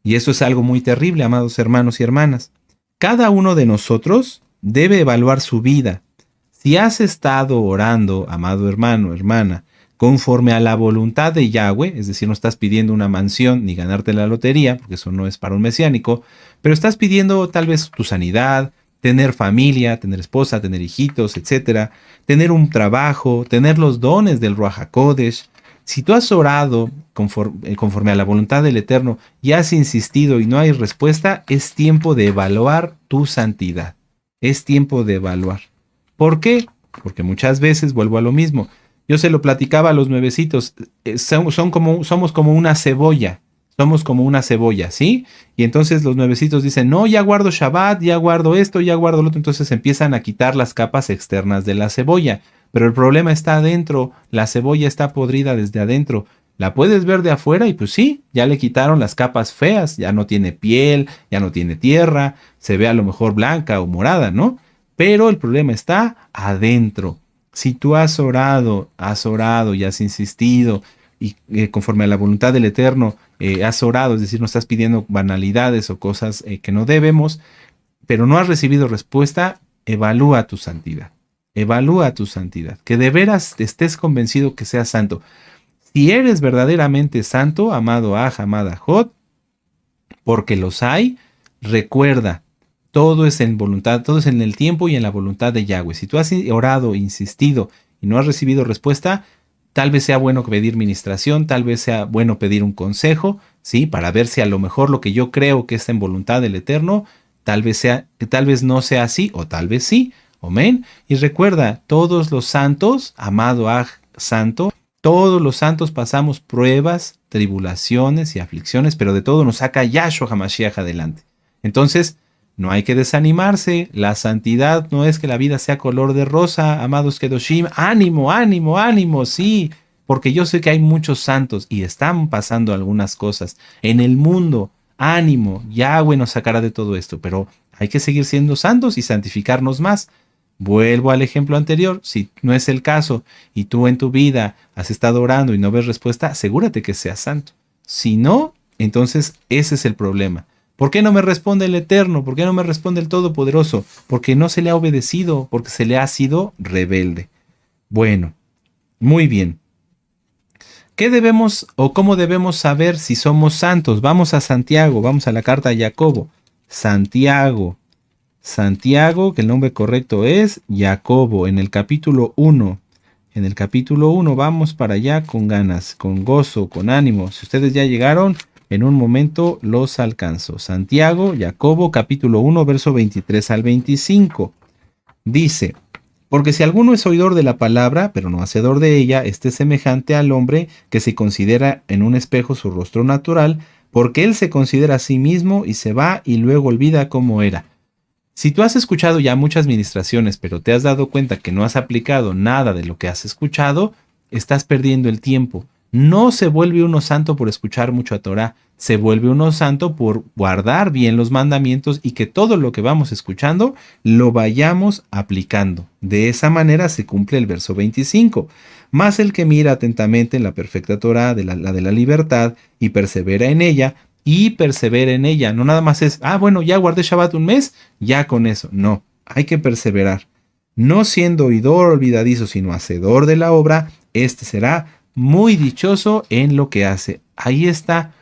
Y eso es algo muy terrible, amados hermanos y hermanas. Cada uno de nosotros debe evaluar su vida. Si has estado orando, amado hermano, hermana, conforme a la voluntad de Yahweh, es decir, no estás pidiendo una mansión ni ganarte la lotería, porque eso no es para un mesiánico, pero estás pidiendo tal vez tu sanidad, tener familia, tener esposa, tener hijitos, etcétera, tener un trabajo, tener los dones del Ruach HaKodesh. Si tú has orado conforme a la voluntad del Eterno y has insistido y no hay respuesta, es tiempo de evaluar tu santidad. Es tiempo de evaluar. ¿Por qué? Porque muchas veces vuelvo a lo mismo. Yo se lo platicaba a los nuevecitos, somos como una cebolla. Somos como una cebolla, ¿sí? Y entonces los nuevecitos dicen, no, ya guardo Shabbat, ya guardo esto, ya guardo lo otro. Entonces empiezan a quitar las capas externas de la cebolla. Pero el problema está adentro, la cebolla está podrida desde adentro. La puedes ver de afuera y pues sí, ya le quitaron las capas feas, ya no tiene piel, ya no tiene tierra, se ve a lo mejor blanca o morada, ¿no? Pero el problema está adentro. Si tú has orado y has insistido y conforme a la voluntad del Eterno has orado, es decir, no estás pidiendo banalidades o cosas que no debemos, pero no has recibido respuesta, evalúa tu santidad. Evalúa tu santidad. Que de veras estés convencido que seas santo. Si eres verdaderamente santo, amado Aj, amada Jod, porque los hay, recuerda, todo es en voluntad, todo es en el tiempo y en la voluntad de Yahweh. Si tú has orado, insistido y no has recibido respuesta, tal vez sea bueno pedir ministración, tal vez sea bueno pedir un consejo, ¿sí? Para ver si a lo mejor lo que yo creo que está en voluntad del Eterno, tal vez no sea así, o tal vez sí. Amén. Y recuerda, todos los santos, amado Aj, santo, todos los santos pasamos pruebas, tribulaciones y aflicciones, pero de todo nos saca Yahshua HaMashiach adelante. Entonces, no hay que desanimarse. La santidad no es que la vida sea color de rosa, amados Kedoshim. Ánimo, ánimo, ánimo, sí. Porque yo sé que hay muchos santos y están pasando algunas cosas en el mundo. Ánimo, Yahweh nos sacará de todo esto, pero hay que seguir siendo santos y santificarnos más. Vuelvo al ejemplo anterior, si no es el caso y tú en tu vida has estado orando y no ves respuesta, asegúrate que seas santo. Si no, entonces ese es el problema. ¿Por qué no me responde el Eterno? ¿Por qué no me responde el Todopoderoso? Porque no se le ha obedecido, porque se le ha sido rebelde. Bueno, muy bien. ¿Qué debemos o cómo debemos saber si somos santos? Vamos a Santiago, vamos a la carta a Jacobo. Santiago, que el nombre correcto es Jacobo, en el capítulo 1. En el capítulo 1 vamos para allá con ganas, con gozo, con ánimo. Si ustedes ya llegaron, en un momento los alcanzo. Santiago, Jacobo, capítulo 1, verso 23 al 25. Dice, porque si alguno es oidor de la palabra, pero no hacedor de ella, este es semejante al hombre que se considera en un espejo su rostro natural, porque él se considera a sí mismo y se va y luego olvida cómo era. Si tú has escuchado ya muchas ministraciones, pero te has dado cuenta que no has aplicado nada de lo que has escuchado, estás perdiendo el tiempo. No se vuelve uno santo por escuchar mucho a Torah, se vuelve uno santo por guardar bien los mandamientos y que todo lo que vamos escuchando lo vayamos aplicando. De esa manera se cumple el verso 25. Mas el que mira atentamente en la perfecta Torah, la de la libertad, y persevera en ella, no nada más es, bueno, ya guardé Shabbat un mes, ya con eso. No, hay que perseverar. No siendo oidor olvidadizo, sino hacedor de la obra, este será muy dichoso en lo que hace. Ahí está.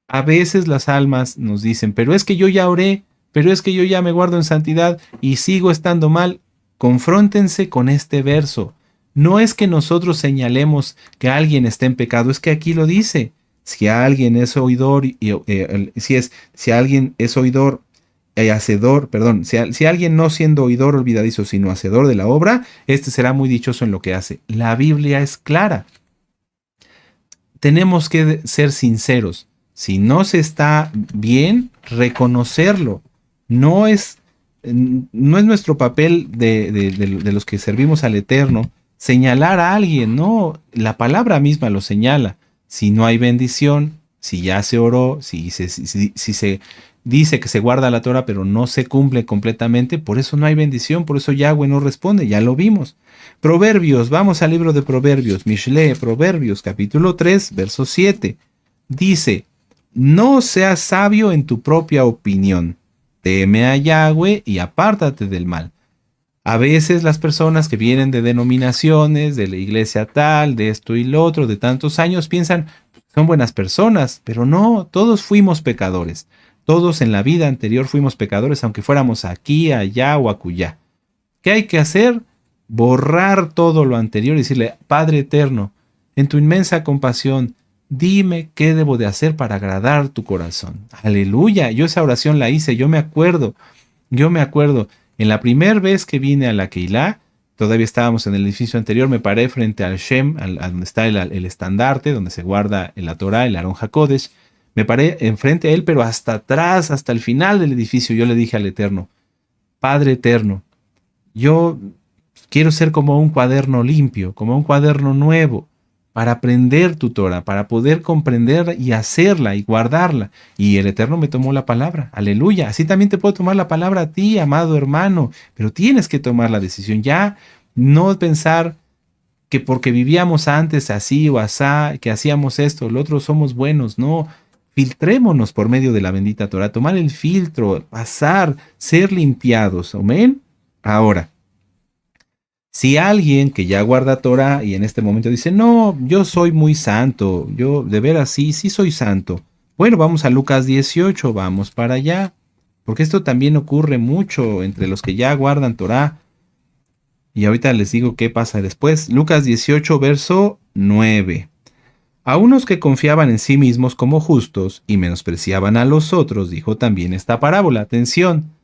A veces las almas nos dicen, pero es que yo ya oré, pero es que yo ya me guardo en santidad y sigo estando mal. Confróntense con este verso. No es que nosotros señalemos que alguien está en pecado, es que aquí lo dice. Si alguien es oidor, si alguien es oidor, hacedor, perdón, si alguien no siendo oidor olvidadizo, sino hacedor de la obra, este será muy dichoso en lo que hace. La Biblia es clara. Tenemos que ser sinceros. Si no se está bien, reconocerlo. No es nuestro papel de los que servimos al Eterno señalar a alguien, no, la palabra misma lo señala. Si no hay bendición, si ya se oró, si se dice que se guarda la Torah, pero no se cumple completamente, por eso no hay bendición, por eso Yahweh no responde, ya lo vimos. Proverbios, vamos al libro de Proverbios, Mishle, Proverbios, capítulo 3, verso 7. Dice, no seas sabio en tu propia opinión, teme a Yahweh y apártate del mal. A veces las personas que vienen de denominaciones, de la iglesia tal, de esto y lo otro, de tantos años, piensan, son buenas personas, pero no, todos fuimos pecadores. Todos en la vida anterior fuimos pecadores, aunque fuéramos aquí, allá o acullá. ¿Qué hay que hacer? Borrar todo lo anterior y decirle, Padre eterno, en tu inmensa compasión, dime qué debo de hacer para agradar tu corazón. Aleluya, yo esa oración la hice, yo me acuerdo. En la primera vez que vine a la Keilah, Todavía estábamos en el edificio anterior, me paré frente al Shem, a donde está el estandarte, donde se guarda la Torah, el Aron HaKodesh. Me paré enfrente a él, pero hasta atrás, hasta el final del edificio. Yo le dije al Eterno, Padre Eterno, yo quiero ser como un cuaderno limpio, como un cuaderno nuevo, para aprender tu Torah, para poder comprender y hacerla y guardarla. Y el Eterno me tomó la palabra. Aleluya. Así también te puedo tomar la palabra a ti, amado hermano, pero tienes que tomar la decisión. Ya no pensar que porque vivíamos antes así o asá, que hacíamos esto, lo otro somos buenos. No, filtrémonos por medio de la bendita Torah, tomar el filtro, pasar, ser limpiados. Amén. Ahora, si alguien que ya guarda Torah y en este momento dice, no, yo soy muy santo, yo de veras sí soy santo. Bueno, vamos a Lucas 18, vamos para allá, porque esto también ocurre mucho entre los que ya guardan Torah. Y ahorita les digo qué pasa después. Lucas 18, verso 9. A unos que confiaban en sí mismos como justos y menospreciaban a los otros, dijo también esta parábola. Atención.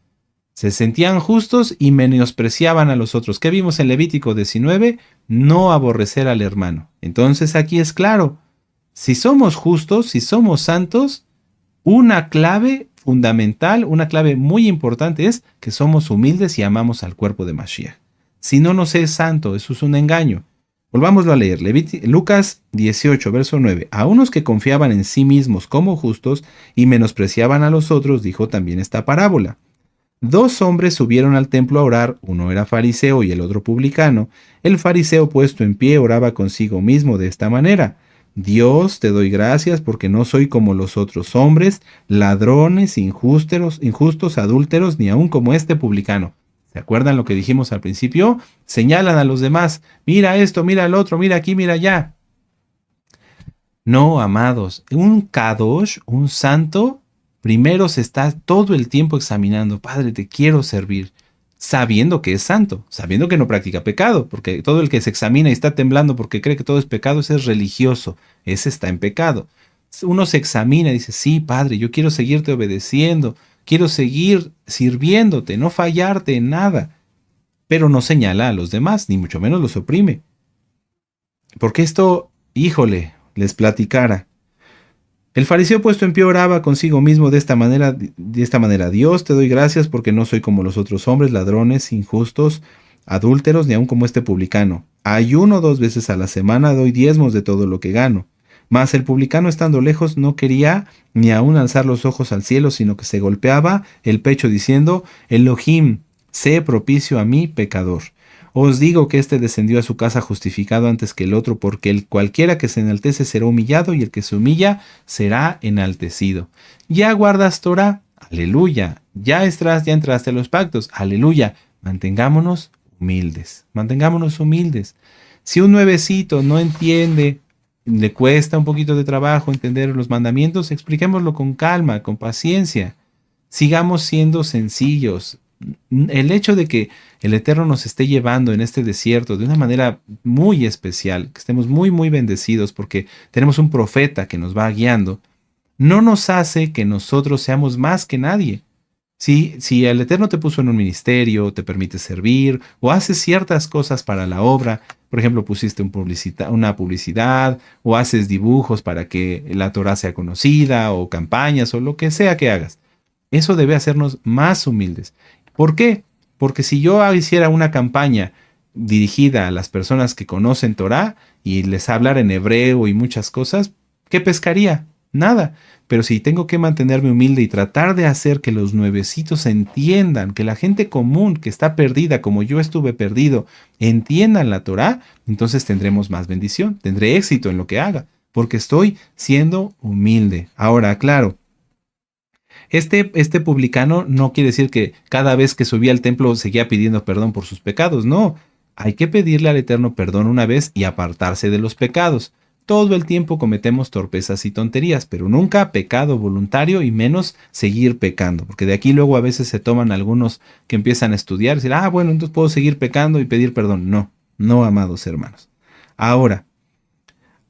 Se sentían justos y menospreciaban a los otros. ¿Qué vimos en Levítico 19? No aborrecer al hermano. Entonces aquí es claro, si somos justos, si somos santos, una clave fundamental, una clave muy importante es que somos humildes y amamos al cuerpo de Mashiach. Si no nos es santo, eso es un engaño. Volvámoslo a leer. Lucas 18, verso 9. A unos que confiaban en sí mismos como justos y menospreciaban a los otros, dijo también esta parábola. Dos hombres subieron al templo a orar, uno era fariseo y el otro publicano. El fariseo puesto en pie oraba consigo mismo de esta manera: Dios, te doy gracias porque no soy como los otros hombres, ladrones, injustos, adúlteros, ni aun como este publicano. ¿Se acuerdan lo que dijimos al principio? Señalan a los demás, mira esto, mira el otro, mira aquí, mira allá. No, amados, un kadosh, un santo, primero se está todo el tiempo examinando, Padre, te quiero servir, sabiendo que es santo, sabiendo que no practica pecado, porque todo el que se examina y está temblando porque cree que todo es pecado, ese es religioso, ese está en pecado. Uno se examina y dice, sí, Padre, yo quiero seguirte obedeciendo, quiero seguir sirviéndote, no fallarte en nada, pero no señala a los demás, ni mucho menos los oprime. Porque esto, híjole, les platicara. El fariseo puesto en pie oraba consigo mismo de esta manera: Dios, te doy gracias porque no soy como los otros hombres, ladrones, injustos, adúlteros, ni aun como este publicano. Ayuno 2 veces a la semana, doy diezmos de todo lo que gano. Mas el publicano, estando lejos, no quería ni aun alzar los ojos al cielo, sino que se golpeaba el pecho diciendo: Elohim, sé propicio a mí, pecador. Os digo que éste descendió a su casa justificado antes que el otro, porque el cualquiera que se enaltece será humillado, y el que se humilla será enaltecido. Ya guardas Torah, aleluya. Ya entraste a los pactos, aleluya. Mantengámonos humildes, mantengámonos humildes. Si un nuevecito no entiende, le cuesta un poquito de trabajo entender los mandamientos, expliquémoslo con calma, con paciencia. Sigamos siendo sencillos. El hecho de que el Eterno nos esté llevando en este desierto de una manera muy especial, que estemos muy, muy bendecidos porque tenemos un profeta que nos va guiando, no nos hace que nosotros seamos más que nadie. Si el Eterno te puso en un ministerio, te permite servir o haces ciertas cosas para la obra, por ejemplo, pusiste una publicidad o haces dibujos para que la Torah sea conocida o campañas o lo que sea que hagas, eso debe hacernos más humildes. ¿Por qué? Porque si yo hiciera una campaña dirigida a las personas que conocen Torah y les hablara en hebreo y muchas cosas, ¿qué pescaría? Nada. Pero si tengo que mantenerme humilde y tratar de hacer que los nuevecitos entiendan, que la gente común que está perdida, como yo estuve perdido, entiendan la Torah, entonces tendremos más bendición, tendré éxito en lo que haga, porque estoy siendo humilde. Ahora, claro, este publicano no quiere decir que cada vez que subía al templo seguía pidiendo perdón por sus pecados, no. Hay que pedirle al Eterno perdón una vez y apartarse de los pecados. Todo el tiempo cometemos torpezas y tonterías, pero nunca pecado voluntario y menos seguir pecando, porque de aquí luego a veces se toman algunos que empiezan a estudiar y decir, bueno, entonces puedo seguir pecando y pedir perdón. No, no, amados hermanos. Ahora,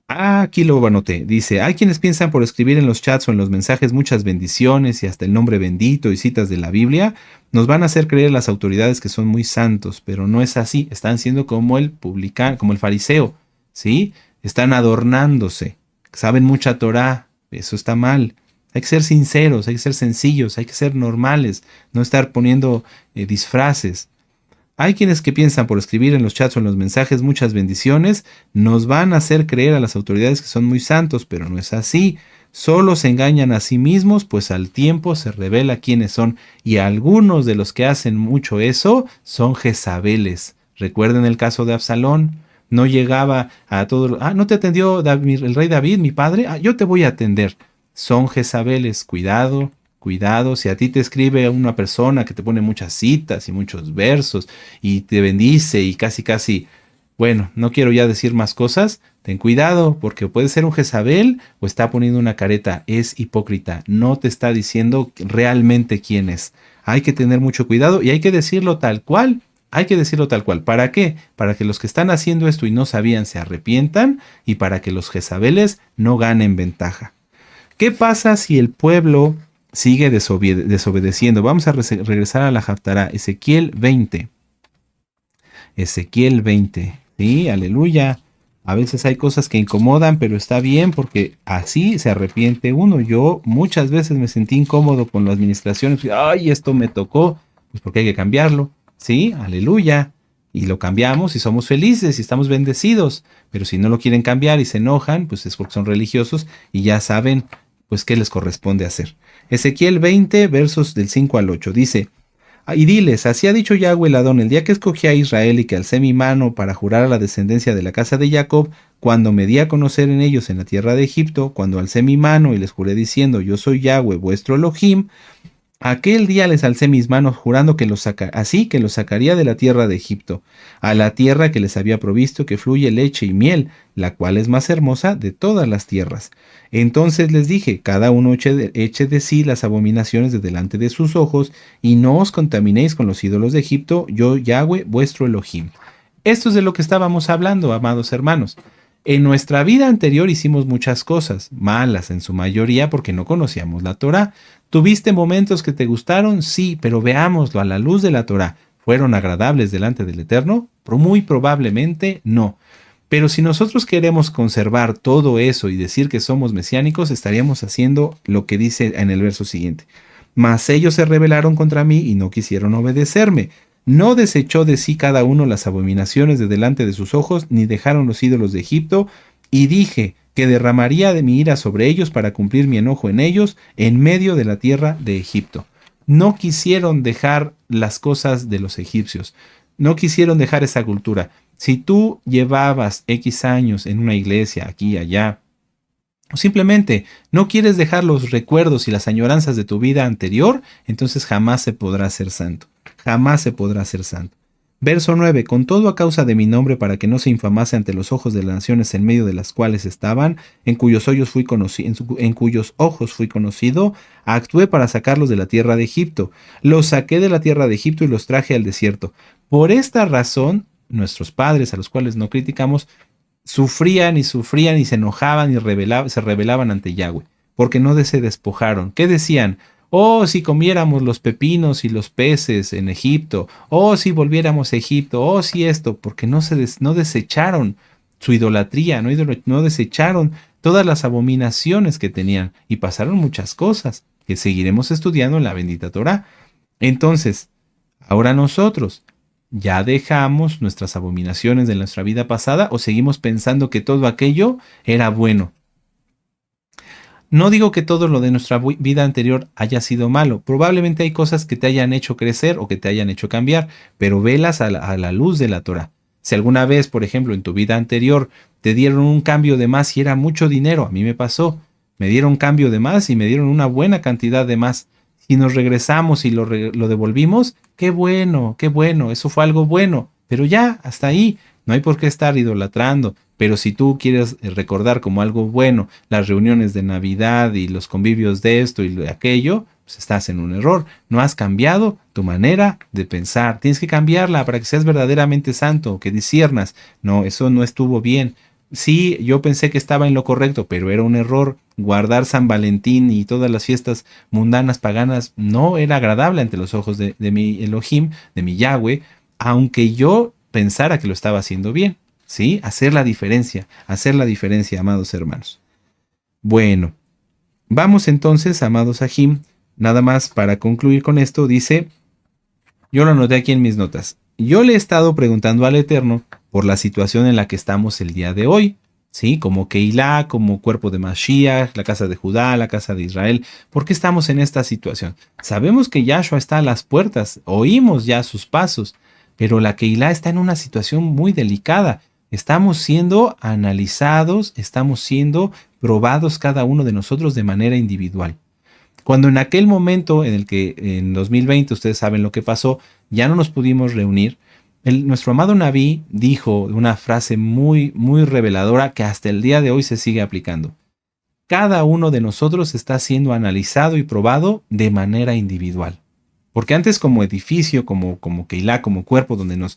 Aquí lo anoté. Dice, hay quienes piensan por escribir en los chats o en los mensajes muchas bendiciones y hasta el nombre bendito y citas de la Biblia, nos van a hacer creer las autoridades que son muy santos, pero no es así. Están siendo como el publicano, como el fariseo, ¿sí? Están adornándose, saben mucha Torá, eso está mal. Hay que ser sinceros, hay que ser sencillos, hay que ser normales, no estar poniendo disfraces. Hay quienes que piensan por escribir en los chats o en los mensajes muchas bendiciones, nos van a hacer creer a las autoridades que son muy santos, pero no es así. Solo se engañan a sí mismos, pues al tiempo se revela quiénes son. Y algunos de los que hacen mucho eso son Jezabeles. Recuerden el caso de Absalón. No llegaba a todo. ¿No te atendió el rey David, mi padre? Yo te voy a atender. Son Jezabeles. Cuidado. Cuidado, si a ti te escribe una persona que te pone muchas citas y muchos versos y te bendice y casi, bueno, no quiero ya decir más cosas, ten cuidado porque puede ser un Jezabel o está poniendo una careta, es hipócrita, no te está diciendo realmente quién es. Hay que tener mucho cuidado y hay que decirlo tal cual. Hay que decirlo tal cual. ¿Para qué? Para que los que están haciendo esto y no sabían se arrepientan y para que los Jezabeles no ganen ventaja. ¿Qué pasa si el pueblo sigue desobedeciendo? Vamos a regresar a la Haftará, Ezequiel 20. Ezequiel 20. Sí, aleluya. A veces hay cosas que incomodan, pero está bien porque así se arrepiente uno. Yo muchas veces me sentí incómodo con las administraciones. Ay, esto me tocó. Pues porque hay que cambiarlo. Sí, aleluya. Y lo cambiamos y somos felices y estamos bendecidos. Pero si no lo quieren cambiar y se enojan, pues es porque son religiosos y ya saben pues qué les corresponde hacer. Ezequiel 20, versos del 5 al 8, dice, y diles, así ha dicho Yahweh el Adón, el día que escogí a Israel y que alcé mi mano para jurar a la descendencia de la casa de Jacob, cuando me di a conocer en ellos en la tierra de Egipto, cuando alcé mi mano y les juré diciendo, yo soy Yahweh vuestro Elohim, aquel día les alcé mis manos jurando que así que los sacaría de la tierra de Egipto, a la tierra que les había provisto que fluye leche y miel, la cual es más hermosa de todas las tierras. Entonces les dije, cada uno eche de sí las abominaciones de delante de sus ojos, y no os contaminéis con los ídolos de Egipto, yo Yahweh vuestro Elohim. Esto es de lo que estábamos hablando, amados hermanos. En nuestra vida anterior hicimos muchas cosas, malas en su mayoría porque no conocíamos la Torá. ¿Tuviste momentos que te gustaron? Sí, pero veámoslo a la luz de la Torá. ¿Fueron agradables delante del Eterno? Muy probablemente no. Pero si nosotros queremos conservar todo eso y decir que somos mesiánicos, estaríamos haciendo lo que dice en el verso siguiente. Mas ellos se rebelaron contra mí y no quisieron obedecerme. No desechó de sí cada uno las abominaciones de delante de sus ojos, ni dejaron los ídolos de Egipto, y dije que derramaría de mi ira sobre ellos para cumplir mi enojo en ellos, en medio de la tierra de Egipto. No quisieron dejar las cosas de los egipcios, no quisieron dejar esa cultura. Si tú llevabas X años en una iglesia, aquí y allá, o simplemente no quieres dejar los recuerdos y las añoranzas de tu vida anterior, entonces jamás se podrá ser santo. Jamás se podrá ser santo. Verso 9. Con todo a causa de mi nombre, para que no se infamase ante los ojos de las naciones en medio de las cuales estaban, en cuyos ojos fui conocido, actué para sacarlos de la tierra de Egipto. Los saqué de la tierra de Egipto y los traje al desierto. Por esta razón, nuestros padres, a los cuales no criticamos, sufrían y se enojaban y se rebelaban ante Yahweh, porque no se despojaron. ¿Qué decían? Oh, si comiéramos los pepinos y los peces en Egipto. Oh, si volviéramos a Egipto. Oh, si esto. Porque no desecharon su idolatría, no desecharon todas las abominaciones que tenían. Y pasaron muchas cosas que seguiremos estudiando en la bendita Torá. Entonces, ahora nosotros, ¿ya dejamos nuestras abominaciones de nuestra vida pasada o seguimos pensando que todo aquello era bueno? No digo que todo lo de nuestra vida anterior haya sido malo. Probablemente hay cosas que te hayan hecho crecer o que te hayan hecho cambiar, pero velas a la luz de la Torá. Si alguna vez, por ejemplo, en tu vida anterior te dieron un cambio de más y era mucho dinero, a mí me pasó, me dieron cambio de más y me dieron una buena cantidad de más. Si nos regresamos y lo devolvimos, qué bueno, eso fue algo bueno, pero ya, hasta ahí, no hay por qué estar idolatrando. Pero si tú quieres recordar como algo bueno las reuniones de Navidad y los convivios de esto y de aquello, pues estás en un error. No has cambiado tu manera de pensar. Tienes que cambiarla para que seas verdaderamente santo, que disciernas. No, eso no estuvo bien. sí, yo pensé que estaba en lo correcto, pero era un error. Guardar San Valentín y todas las fiestas mundanas paganas no era agradable ante los ojos de mi Elohim, de mi Yahweh, aunque yo pensara que lo estaba haciendo bien. ¿Sí? Hacer la diferencia, amados hermanos. Bueno, vamos entonces, amados Ajim, nada más para concluir con esto, dice, yo lo anoté aquí en mis notas. Yo le he estado preguntando al Eterno por la situación en la que estamos el día de hoy, ¿sí? Como Keilah, como cuerpo de Mashiach, la casa de Judá, la casa de Israel. ¿Por qué estamos en esta situación? Sabemos que Yahshua está a las puertas, oímos ya sus pasos, pero la Keilah está en una situación muy delicada. Estamos siendo analizados, estamos siendo probados cada uno de nosotros de manera individual. Cuando en aquel momento en el que en 2020 ustedes saben lo que pasó, ya no nos pudimos reunir, nuestro amado Naví dijo una frase muy, muy reveladora que hasta el día de hoy se sigue aplicando. Cada uno de nosotros está siendo analizado y probado de manera individual. Porque antes como edificio, como Keilah, como cuerpo donde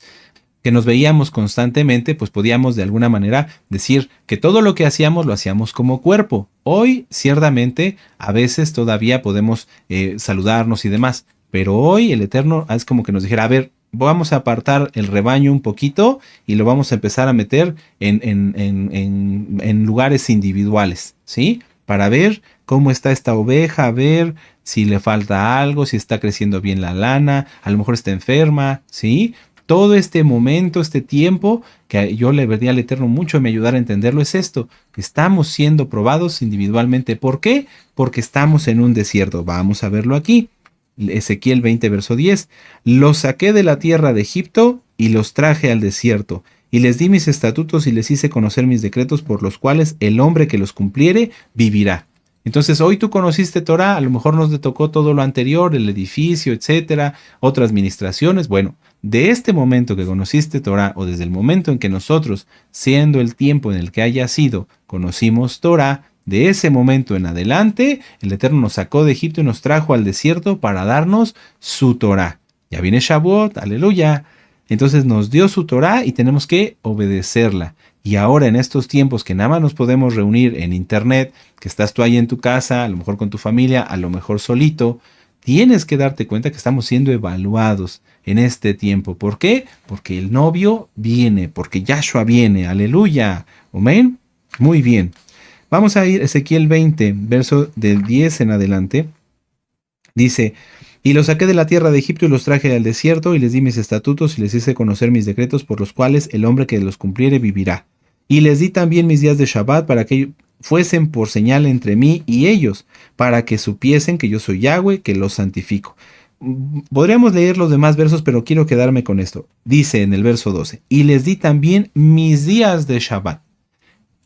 que nos veíamos constantemente, pues podíamos de alguna manera decir que todo lo que hacíamos lo hacíamos como cuerpo. Hoy, ciertamente, a veces todavía podemos saludarnos y demás, pero hoy el Eterno es como que nos dijera, a ver, vamos a apartar el rebaño un poquito y lo vamos a empezar a meter en lugares individuales, ¿sí? Para ver cómo está esta oveja, ver si le falta algo, si está creciendo bien la lana, a lo mejor está enferma, ¿sí? Todo este momento, este tiempo, que yo le pedí al Eterno mucho me ayudara a entenderlo, es esto. Estamos siendo probados individualmente. ¿Por qué? Porque estamos en un desierto. Vamos a verlo aquí. Ezequiel 20, verso 10. Los saqué de la tierra de Egipto y los traje al desierto. Y les di mis estatutos y les hice conocer mis decretos por los cuales el hombre que los cumpliere vivirá. Entonces, hoy tú conociste Torah, a lo mejor nos te tocó todo lo anterior, el edificio, etcétera, otras ministraciones. Bueno, de este momento que conociste Torah, o desde el momento en que nosotros, siendo el tiempo en el que haya sido, conocimos Torah, de ese momento en adelante, el Eterno nos sacó de Egipto y nos trajo al desierto para darnos su Torah. Ya viene Shavuot, aleluya. Entonces nos dio su Torah y tenemos que obedecerla. Y ahora en estos tiempos que nada más nos podemos reunir en internet, que estás tú ahí en tu casa, a lo mejor con tu familia, a lo mejor solito, tienes que darte cuenta que estamos siendo evaluados en este tiempo. ¿Por qué? Porque el novio viene, porque Yahshua viene, aleluya. Amén. Muy bien. Vamos a ir a Ezequiel 20, verso del 10 en adelante. Dice, y los saqué de la tierra de Egipto y los traje al desierto y les di mis estatutos y les hice conocer mis decretos por los cuales el hombre que los cumpliere vivirá. Y les di también mis días de Shabbat para que fuesen por señal entre mí y ellos, para que supiesen que yo soy Yahweh, que los santifico. Podríamos leer los demás versos, pero quiero quedarme con esto. Dice en el verso 12, y les di también mis días de Shabbat.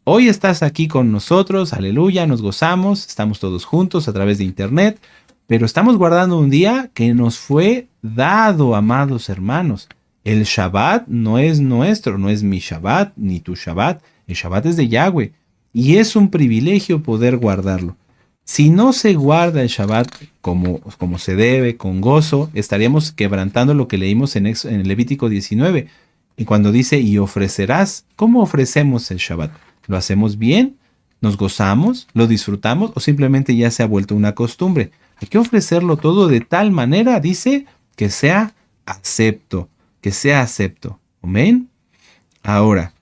Hoy estás aquí con nosotros, aleluya, nos gozamos, estamos todos juntos a través de internet, pero estamos guardando un día que nos fue dado, amados hermanos. El Shabbat no es nuestro, no es mi Shabbat ni tu Shabbat. El Shabbat es de Yahweh y es un privilegio poder guardarlo. Si no se guarda el Shabbat como se debe, con gozo, estaríamos quebrantando lo que leímos en el Levítico 19. Y cuando dice, y ofrecerás, ¿cómo ofrecemos el Shabbat? ¿Lo hacemos bien? ¿Nos gozamos? ¿Lo disfrutamos? ¿O simplemente ya se ha vuelto una costumbre? Hay que ofrecerlo todo de tal manera, dice, que sea acepto. Que sea acepto. Amén. Ahora,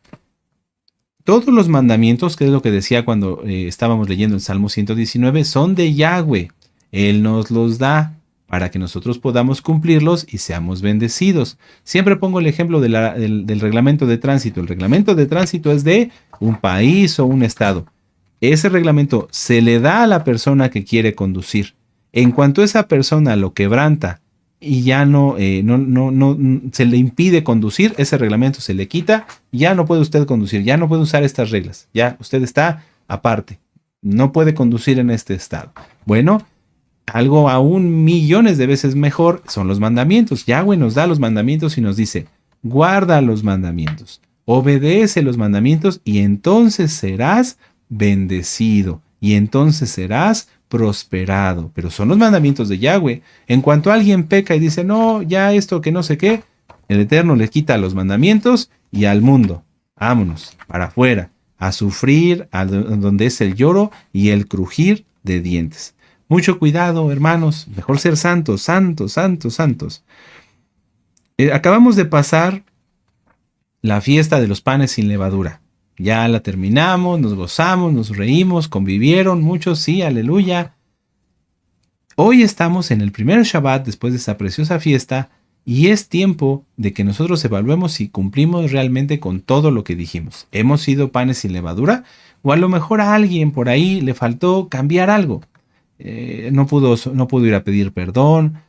todos los mandamientos, que es lo que decía cuando estábamos leyendo el Salmo 119, son de Yahweh. Él nos los da para que nosotros podamos cumplirlos y seamos bendecidos. Siempre pongo el ejemplo del reglamento de tránsito. El reglamento de tránsito es de un país o un estado. Ese reglamento se le da a la persona que quiere conducir. En cuanto esa persona lo quebranta y ya no se le impide conducir, ese reglamento se le quita, ya no puede usted conducir, ya no puede usar estas reglas, ya usted está aparte, no puede conducir en este estado. Bueno, algo aún millones de veces mejor son los mandamientos. Yahweh nos da los mandamientos y nos dice, guarda los mandamientos, obedece los mandamientos y entonces serás bendecido y entonces serás prosperado. Pero son los mandamientos de Yahweh. En cuanto alguien peca y dice, no, ya esto que no sé qué, el Eterno le quita los mandamientos y al mundo. Vámonos, para afuera. a sufrir, donde es el lloro y el crujir de dientes. Mucho cuidado, hermanos, mejor ser santos, santos, santos, santos. Acabamos de pasar la fiesta de los panes sin levadura. Ya la terminamos, nos gozamos, nos reímos, convivieron muchos, sí, aleluya. Hoy estamos en el primer Shabbat después de esta preciosa fiesta y es tiempo de que nosotros evaluemos si cumplimos realmente con todo lo que dijimos. ¿Hemos sido panes sin levadura? O a lo mejor a alguien por ahí le faltó cambiar algo. No pudo ir a pedir perdón,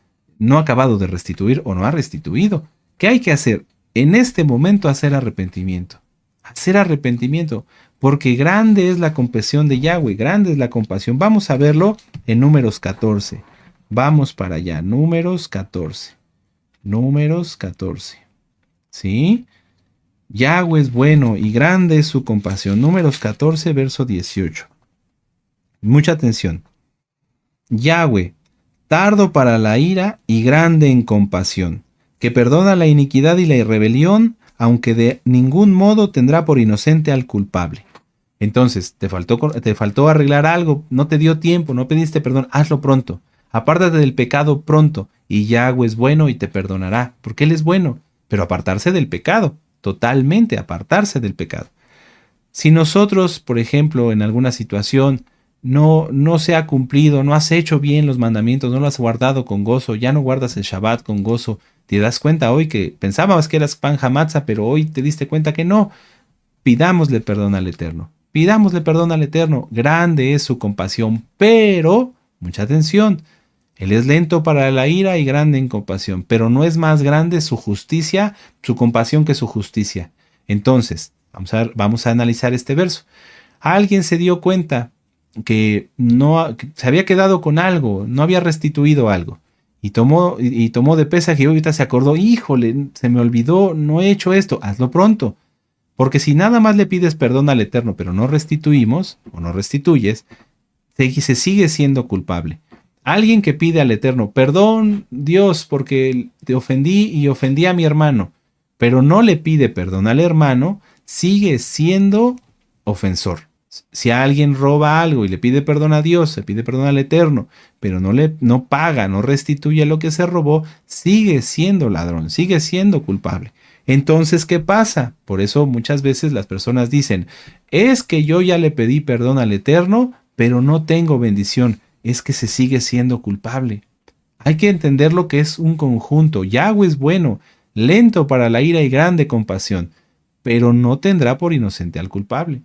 no ha acabado de restituir o no ha restituido. ¿Qué hay que hacer? En este momento hacer arrepentimiento. Hacer arrepentimiento, porque grande es la compasión de Yahweh, grande es la compasión. Vamos a verlo en Números 14. Vamos para allá, Números 14. Números 14. ¿Sí? Yahweh es bueno y grande es su compasión. Números 14, verso 18. Mucha atención. Yahweh, tardo para la ira y grande en compasión, que perdona la iniquidad y la rebelión, aunque de ningún modo tendrá por inocente al culpable. Entonces, te faltó arreglar algo, no te dio tiempo, no pediste perdón, hazlo pronto. Apártate del pecado pronto, y Yahweh es bueno y te perdonará, porque Él es bueno. Pero apartarse del pecado, totalmente apartarse del pecado. Si nosotros, por ejemplo, en alguna situación no se ha cumplido, no has hecho bien los mandamientos, no lo has guardado con gozo, ya no guardas el Shabbat con gozo, te das cuenta hoy que pensabas que eras pan hamatza, pero hoy te diste cuenta que no, pidámosle perdón al Eterno. Pidámosle perdón al Eterno, grande es su compasión, pero, mucha atención, Él es lento para la ira y grande en compasión, pero no es más grande su justicia, su compasión que su justicia. Entonces, vamos a analizar este verso. Alguien se dio cuenta que se había quedado con algo, no había restituido algo, y tomó de pesaje y ahorita se acordó, híjole, se me olvidó, no he hecho esto, hazlo pronto. Porque si nada más le pides perdón al Eterno, pero no restituimos, o no restituyes, se sigue siendo culpable. Alguien que pide al Eterno, perdón Dios, porque te ofendí y ofendí a mi hermano, pero no le pide perdón al hermano, sigue siendo ofensor. Si alguien roba algo y le pide perdón a Dios, se pide perdón al Eterno, pero no paga, no restituye lo que se robó, sigue siendo ladrón, sigue siendo culpable. Entonces, ¿qué pasa? Por eso muchas veces las personas dicen, es que yo ya le pedí perdón al Eterno, pero no tengo bendición. Es que se sigue siendo culpable. Hay que entender lo que es un conjunto. Yahweh es bueno, lento para la ira y grande compasión, pero no tendrá por inocente al culpable.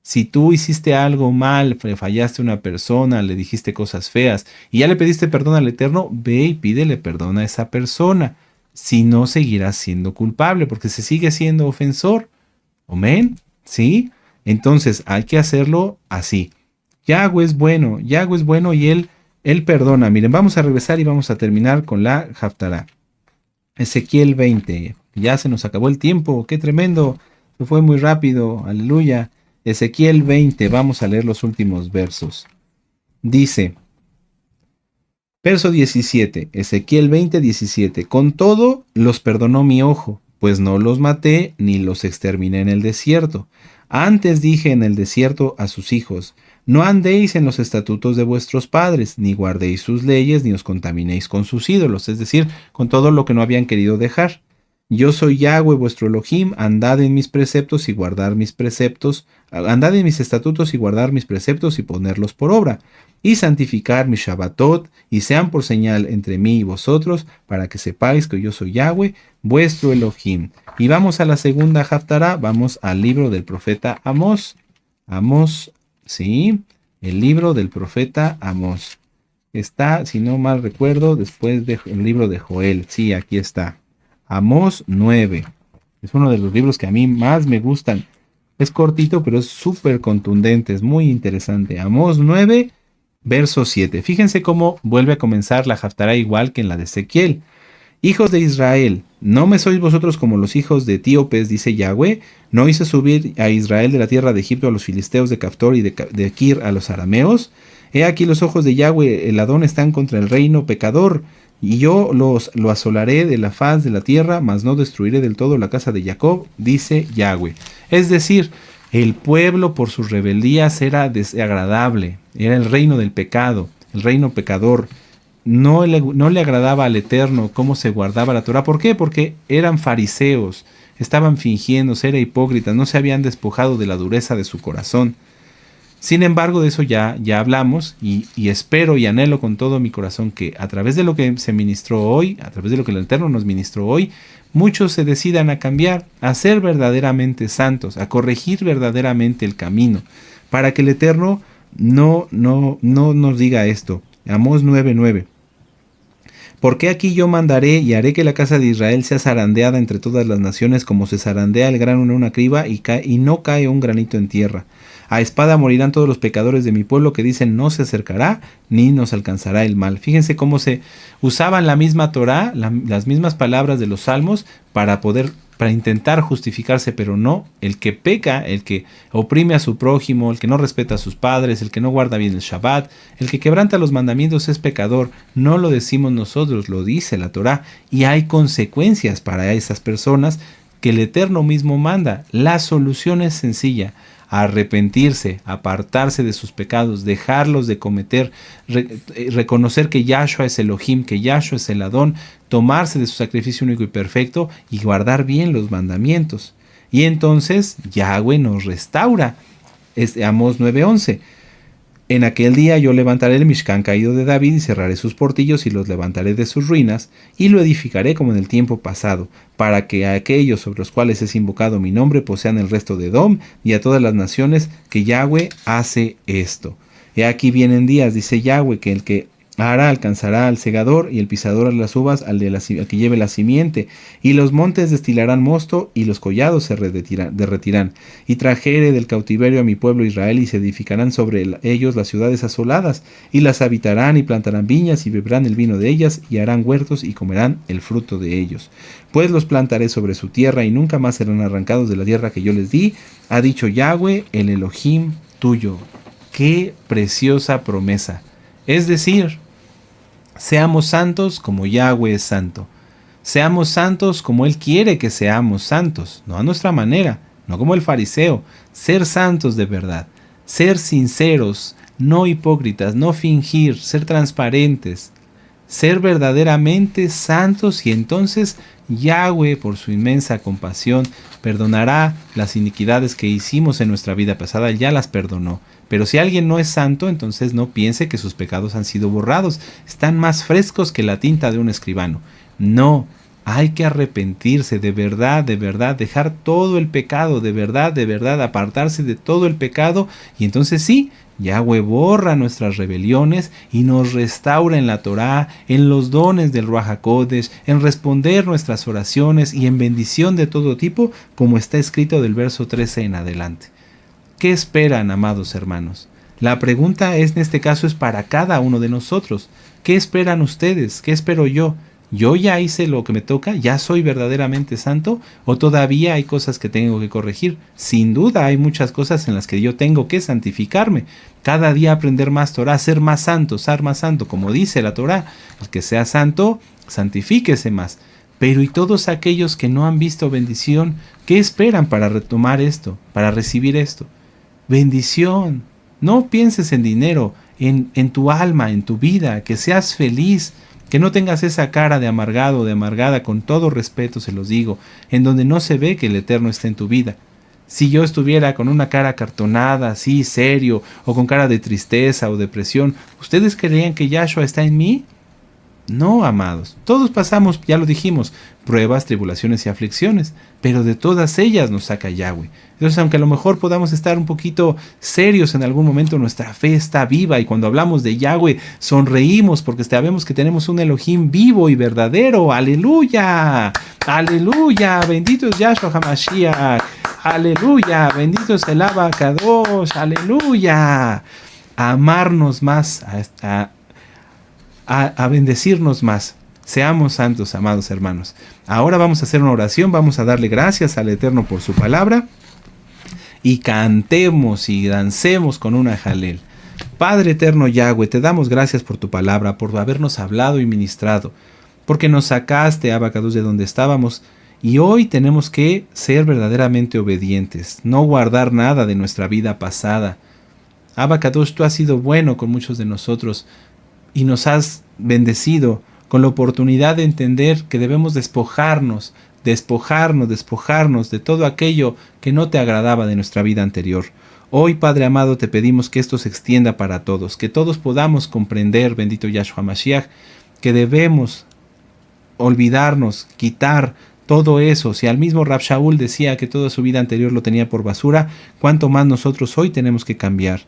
Si tú hiciste algo mal, fallaste a una persona, le dijiste cosas feas y ya le pediste perdón al Eterno, ve y pídele perdón a esa persona. Si no, seguirás siendo culpable porque se sigue siendo ofensor. ¿Amén? ¿Sí? Entonces hay que hacerlo así. Yahweh es bueno y Él perdona. Miren, vamos a regresar y vamos a terminar con la Haftará. Ezequiel 20. Ya se nos acabó el tiempo. ¡Qué tremendo! Se fue muy rápido. Aleluya. Ezequiel 20. Vamos a leer los últimos versos. Dice, verso 17. Ezequiel 20, 17. Con todo los perdonó mi ojo, pues no los maté ni los exterminé en el desierto. Antes dije en el desierto a sus hijos, no andéis en los estatutos de vuestros padres, ni guardéis sus leyes, ni os contaminéis con sus ídolos, es decir, con todo lo que no habían querido dejar. Yo soy Yahweh vuestro Elohim, andad en mis preceptos y guardar mis preceptos, andad en mis estatutos y guardar mis preceptos y ponerlos por obra, y santificar mis Shabbatot, y sean por señal entre mí y vosotros, para que sepáis que yo soy Yahweh vuestro Elohim. Y vamos a la segunda Haftará, vamos al libro del profeta Amós. Amós, sí, el libro del profeta Amós. Está, si no mal recuerdo, después del libro de Joel. Sí, aquí está. Amós 9. Es uno de los libros que a mí más me gustan. Es cortito, pero es súper contundente, es muy interesante. Amós 9, verso 7. Fíjense cómo vuelve a comenzar la Haftará igual que en la de Ezequiel. Hijos de Israel, ¿no me sois vosotros como los hijos de etíopes, dice Yahweh? ¿No hice subir a Israel de la tierra de Egipto a los filisteos de Caftor y de Kir a los arameos? He aquí los ojos de Yahweh, el Adón, están contra el reino pecador, y yo lo asolaré de la faz de la tierra, mas no destruiré del todo la casa de Jacob, dice Yahweh. Es decir, El pueblo por sus rebeldías era desagradable, era el reino del pecado, el reino pecador. No le agradaba al Eterno cómo se guardaba la Torah. ¿Por qué? Porque eran fariseos, estaban fingiendo, eran hipócritas, no se habían despojado de la dureza de su corazón. Sin embargo, de eso ya hablamos y espero y anhelo con todo mi corazón que a través de lo que se ministró hoy, a través de lo que el Eterno nos ministró hoy, muchos se decidan a cambiar, a ser verdaderamente santos, a corregir verdaderamente el camino, para que el Eterno no nos diga esto. Amós 9:9. Porque aquí yo mandaré y haré que la casa de Israel sea zarandeada entre todas las naciones, como se zarandea el grano en una criba y no cae un granito en tierra. A espada morirán todos los pecadores de mi pueblo que dicen no se acercará ni nos alcanzará el mal. Fíjense cómo se usaban la misma Torá, las mismas palabras de los salmos para intentar justificarse, pero no. El que peca, el que oprime a su prójimo, el que no respeta a sus padres, el que no guarda bien el Shabbat, el que quebranta los mandamientos es pecador. No lo decimos nosotros, lo dice la Torá, y hay consecuencias para esas personas que el Eterno mismo manda. La solución es sencilla: arrepentirse, apartarse de sus pecados, dejarlos de cometer, reconocer que Yahshua es Elohim, que Yahshua es el Adón, tomarse de su sacrificio único y perfecto y guardar bien los mandamientos. Y entonces Yahweh nos restaura. Amós 9:11. En aquel día yo levantaré el Mishkan caído de David y cerraré sus portillos y los levantaré de sus ruinas y lo edificaré como en el tiempo pasado, para que a aquellos sobre los cuales es invocado mi nombre posean el resto de Edom y a todas las naciones que Yahweh hace esto. He aquí vienen días, dice Yahweh, que el que hará alcanzará al segador y el pisador a las uvas al que lleve la simiente, y los montes destilarán mosto y los collados se derretirán. Y trajere del cautiverio a mi pueblo Israel y se edificarán sobre ellos las ciudades asoladas, y las habitarán y plantarán viñas y beberán el vino de ellas y harán huertos y comerán el fruto de ellos. Pues los plantaré sobre su tierra y nunca más serán arrancados de la tierra que yo les di, ha dicho Yahweh, el Elohim tuyo. ¡Qué preciosa promesa! Es decir, seamos santos como Yahweh es santo. Seamos santos como Él quiere que seamos santos, no a nuestra manera, no como el fariseo. Ser santos de verdad, ser sinceros, no hipócritas, no fingir, ser transparentes, ser verdaderamente santos, y entonces Yahweh, por su inmensa compasión, perdonará las iniquidades que hicimos en nuestra vida pasada. Ya las perdonó. Pero si alguien no es santo, entonces no piense que sus pecados han sido borrados. Están más frescos que la tinta de un escribano. No, hay que arrepentirse de verdad, dejar todo el pecado, de verdad, apartarse de todo el pecado. Y entonces sí, Yahweh borra nuestras rebeliones y nos restaura en la Torá, en los dones del Ruach HaKodesh, en responder nuestras oraciones y en bendición de todo tipo, como está escrito del verso 13 en adelante. ¿Qué esperan, amados hermanos? La pregunta en este caso es para cada uno de nosotros. ¿Qué esperan ustedes? ¿Qué espero yo? ¿Yo ya hice lo que me toca? ¿Ya soy verdaderamente santo? ¿O todavía hay cosas que tengo que corregir? Sin duda hay muchas cosas en las que yo tengo que santificarme. Cada día aprender más Torah, ser más santo, como dice la Torah. El que sea santo, santifíquese más. Pero ¿y todos aquellos que no han visto bendición? ¿Qué esperan para retomar esto, para recibir esto? Bendición. No pienses en dinero, en tu alma, en tu vida, que seas feliz, que no tengas esa cara de amargado o de amargada, con todo respeto se los digo, en donde no se ve que el Eterno está en tu vida. Si yo estuviera con una cara cartonada, así, serio, o con cara de tristeza o depresión, ¿ustedes creerían que Yahshua está en mí? No, amados, todos pasamos, ya lo dijimos, pruebas, tribulaciones y aflicciones, pero de todas ellas nos saca Yahweh. Entonces, aunque a lo mejor podamos estar un poquito serios en algún momento, nuestra fe está viva, y cuando hablamos de Yahweh sonreímos porque sabemos que tenemos un Elohim vivo y verdadero. ¡Aleluya! ¡Aleluya! Bendito es Yahshua HaMashiach. ¡Aleluya! Bendito es el Abba Kadosh. ¡Aleluya! A amarnos más, a bendecirnos más. Seamos santos, amados hermanos. Ahora vamos a hacer una oración, vamos a darle gracias al Eterno por su palabra, y cantemos y dancemos con una jalel. Padre eterno Yahweh, te damos gracias por tu palabra, por habernos hablado y ministrado, porque nos sacaste, Abacados, de donde estábamos, Y hoy tenemos que ser verdaderamente obedientes, no guardar nada de nuestra vida pasada. Abba Kadosh, tú has sido bueno con muchos de nosotros y nos has bendecido con la oportunidad de entender que debemos despojarnos de todo aquello que no te agradaba de nuestra vida anterior. Hoy, Padre amado, te pedimos que esto se extienda para todos, que todos podamos comprender, bendito Yahshua Mashiach, que debemos olvidarnos, quitar todo eso. Si al mismo Rab Shaul decía que toda su vida anterior lo tenía por basura, ¿cuánto más nosotros hoy tenemos que cambiar?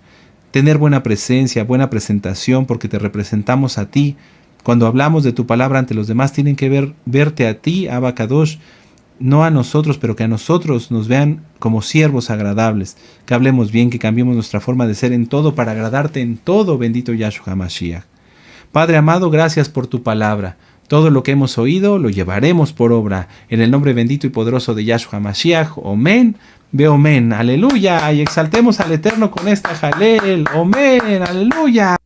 Tener buena presencia, buena presentación, porque te representamos a ti. Cuando hablamos de tu palabra ante los demás, tienen que verte a ti, Abba Kadosh, no a nosotros, pero que a nosotros nos vean como siervos agradables, que hablemos bien, que cambiemos nuestra forma de ser en todo para agradarte en todo, bendito Yahshua HaMashiach. Padre amado, gracias por tu palabra. Todo lo que hemos oído lo llevaremos por obra. En el nombre bendito y poderoso de Yahshua HaMashiach. Omen, ve omen. Aleluya. Y exaltemos al Eterno con esta jalel. Omen, aleluya.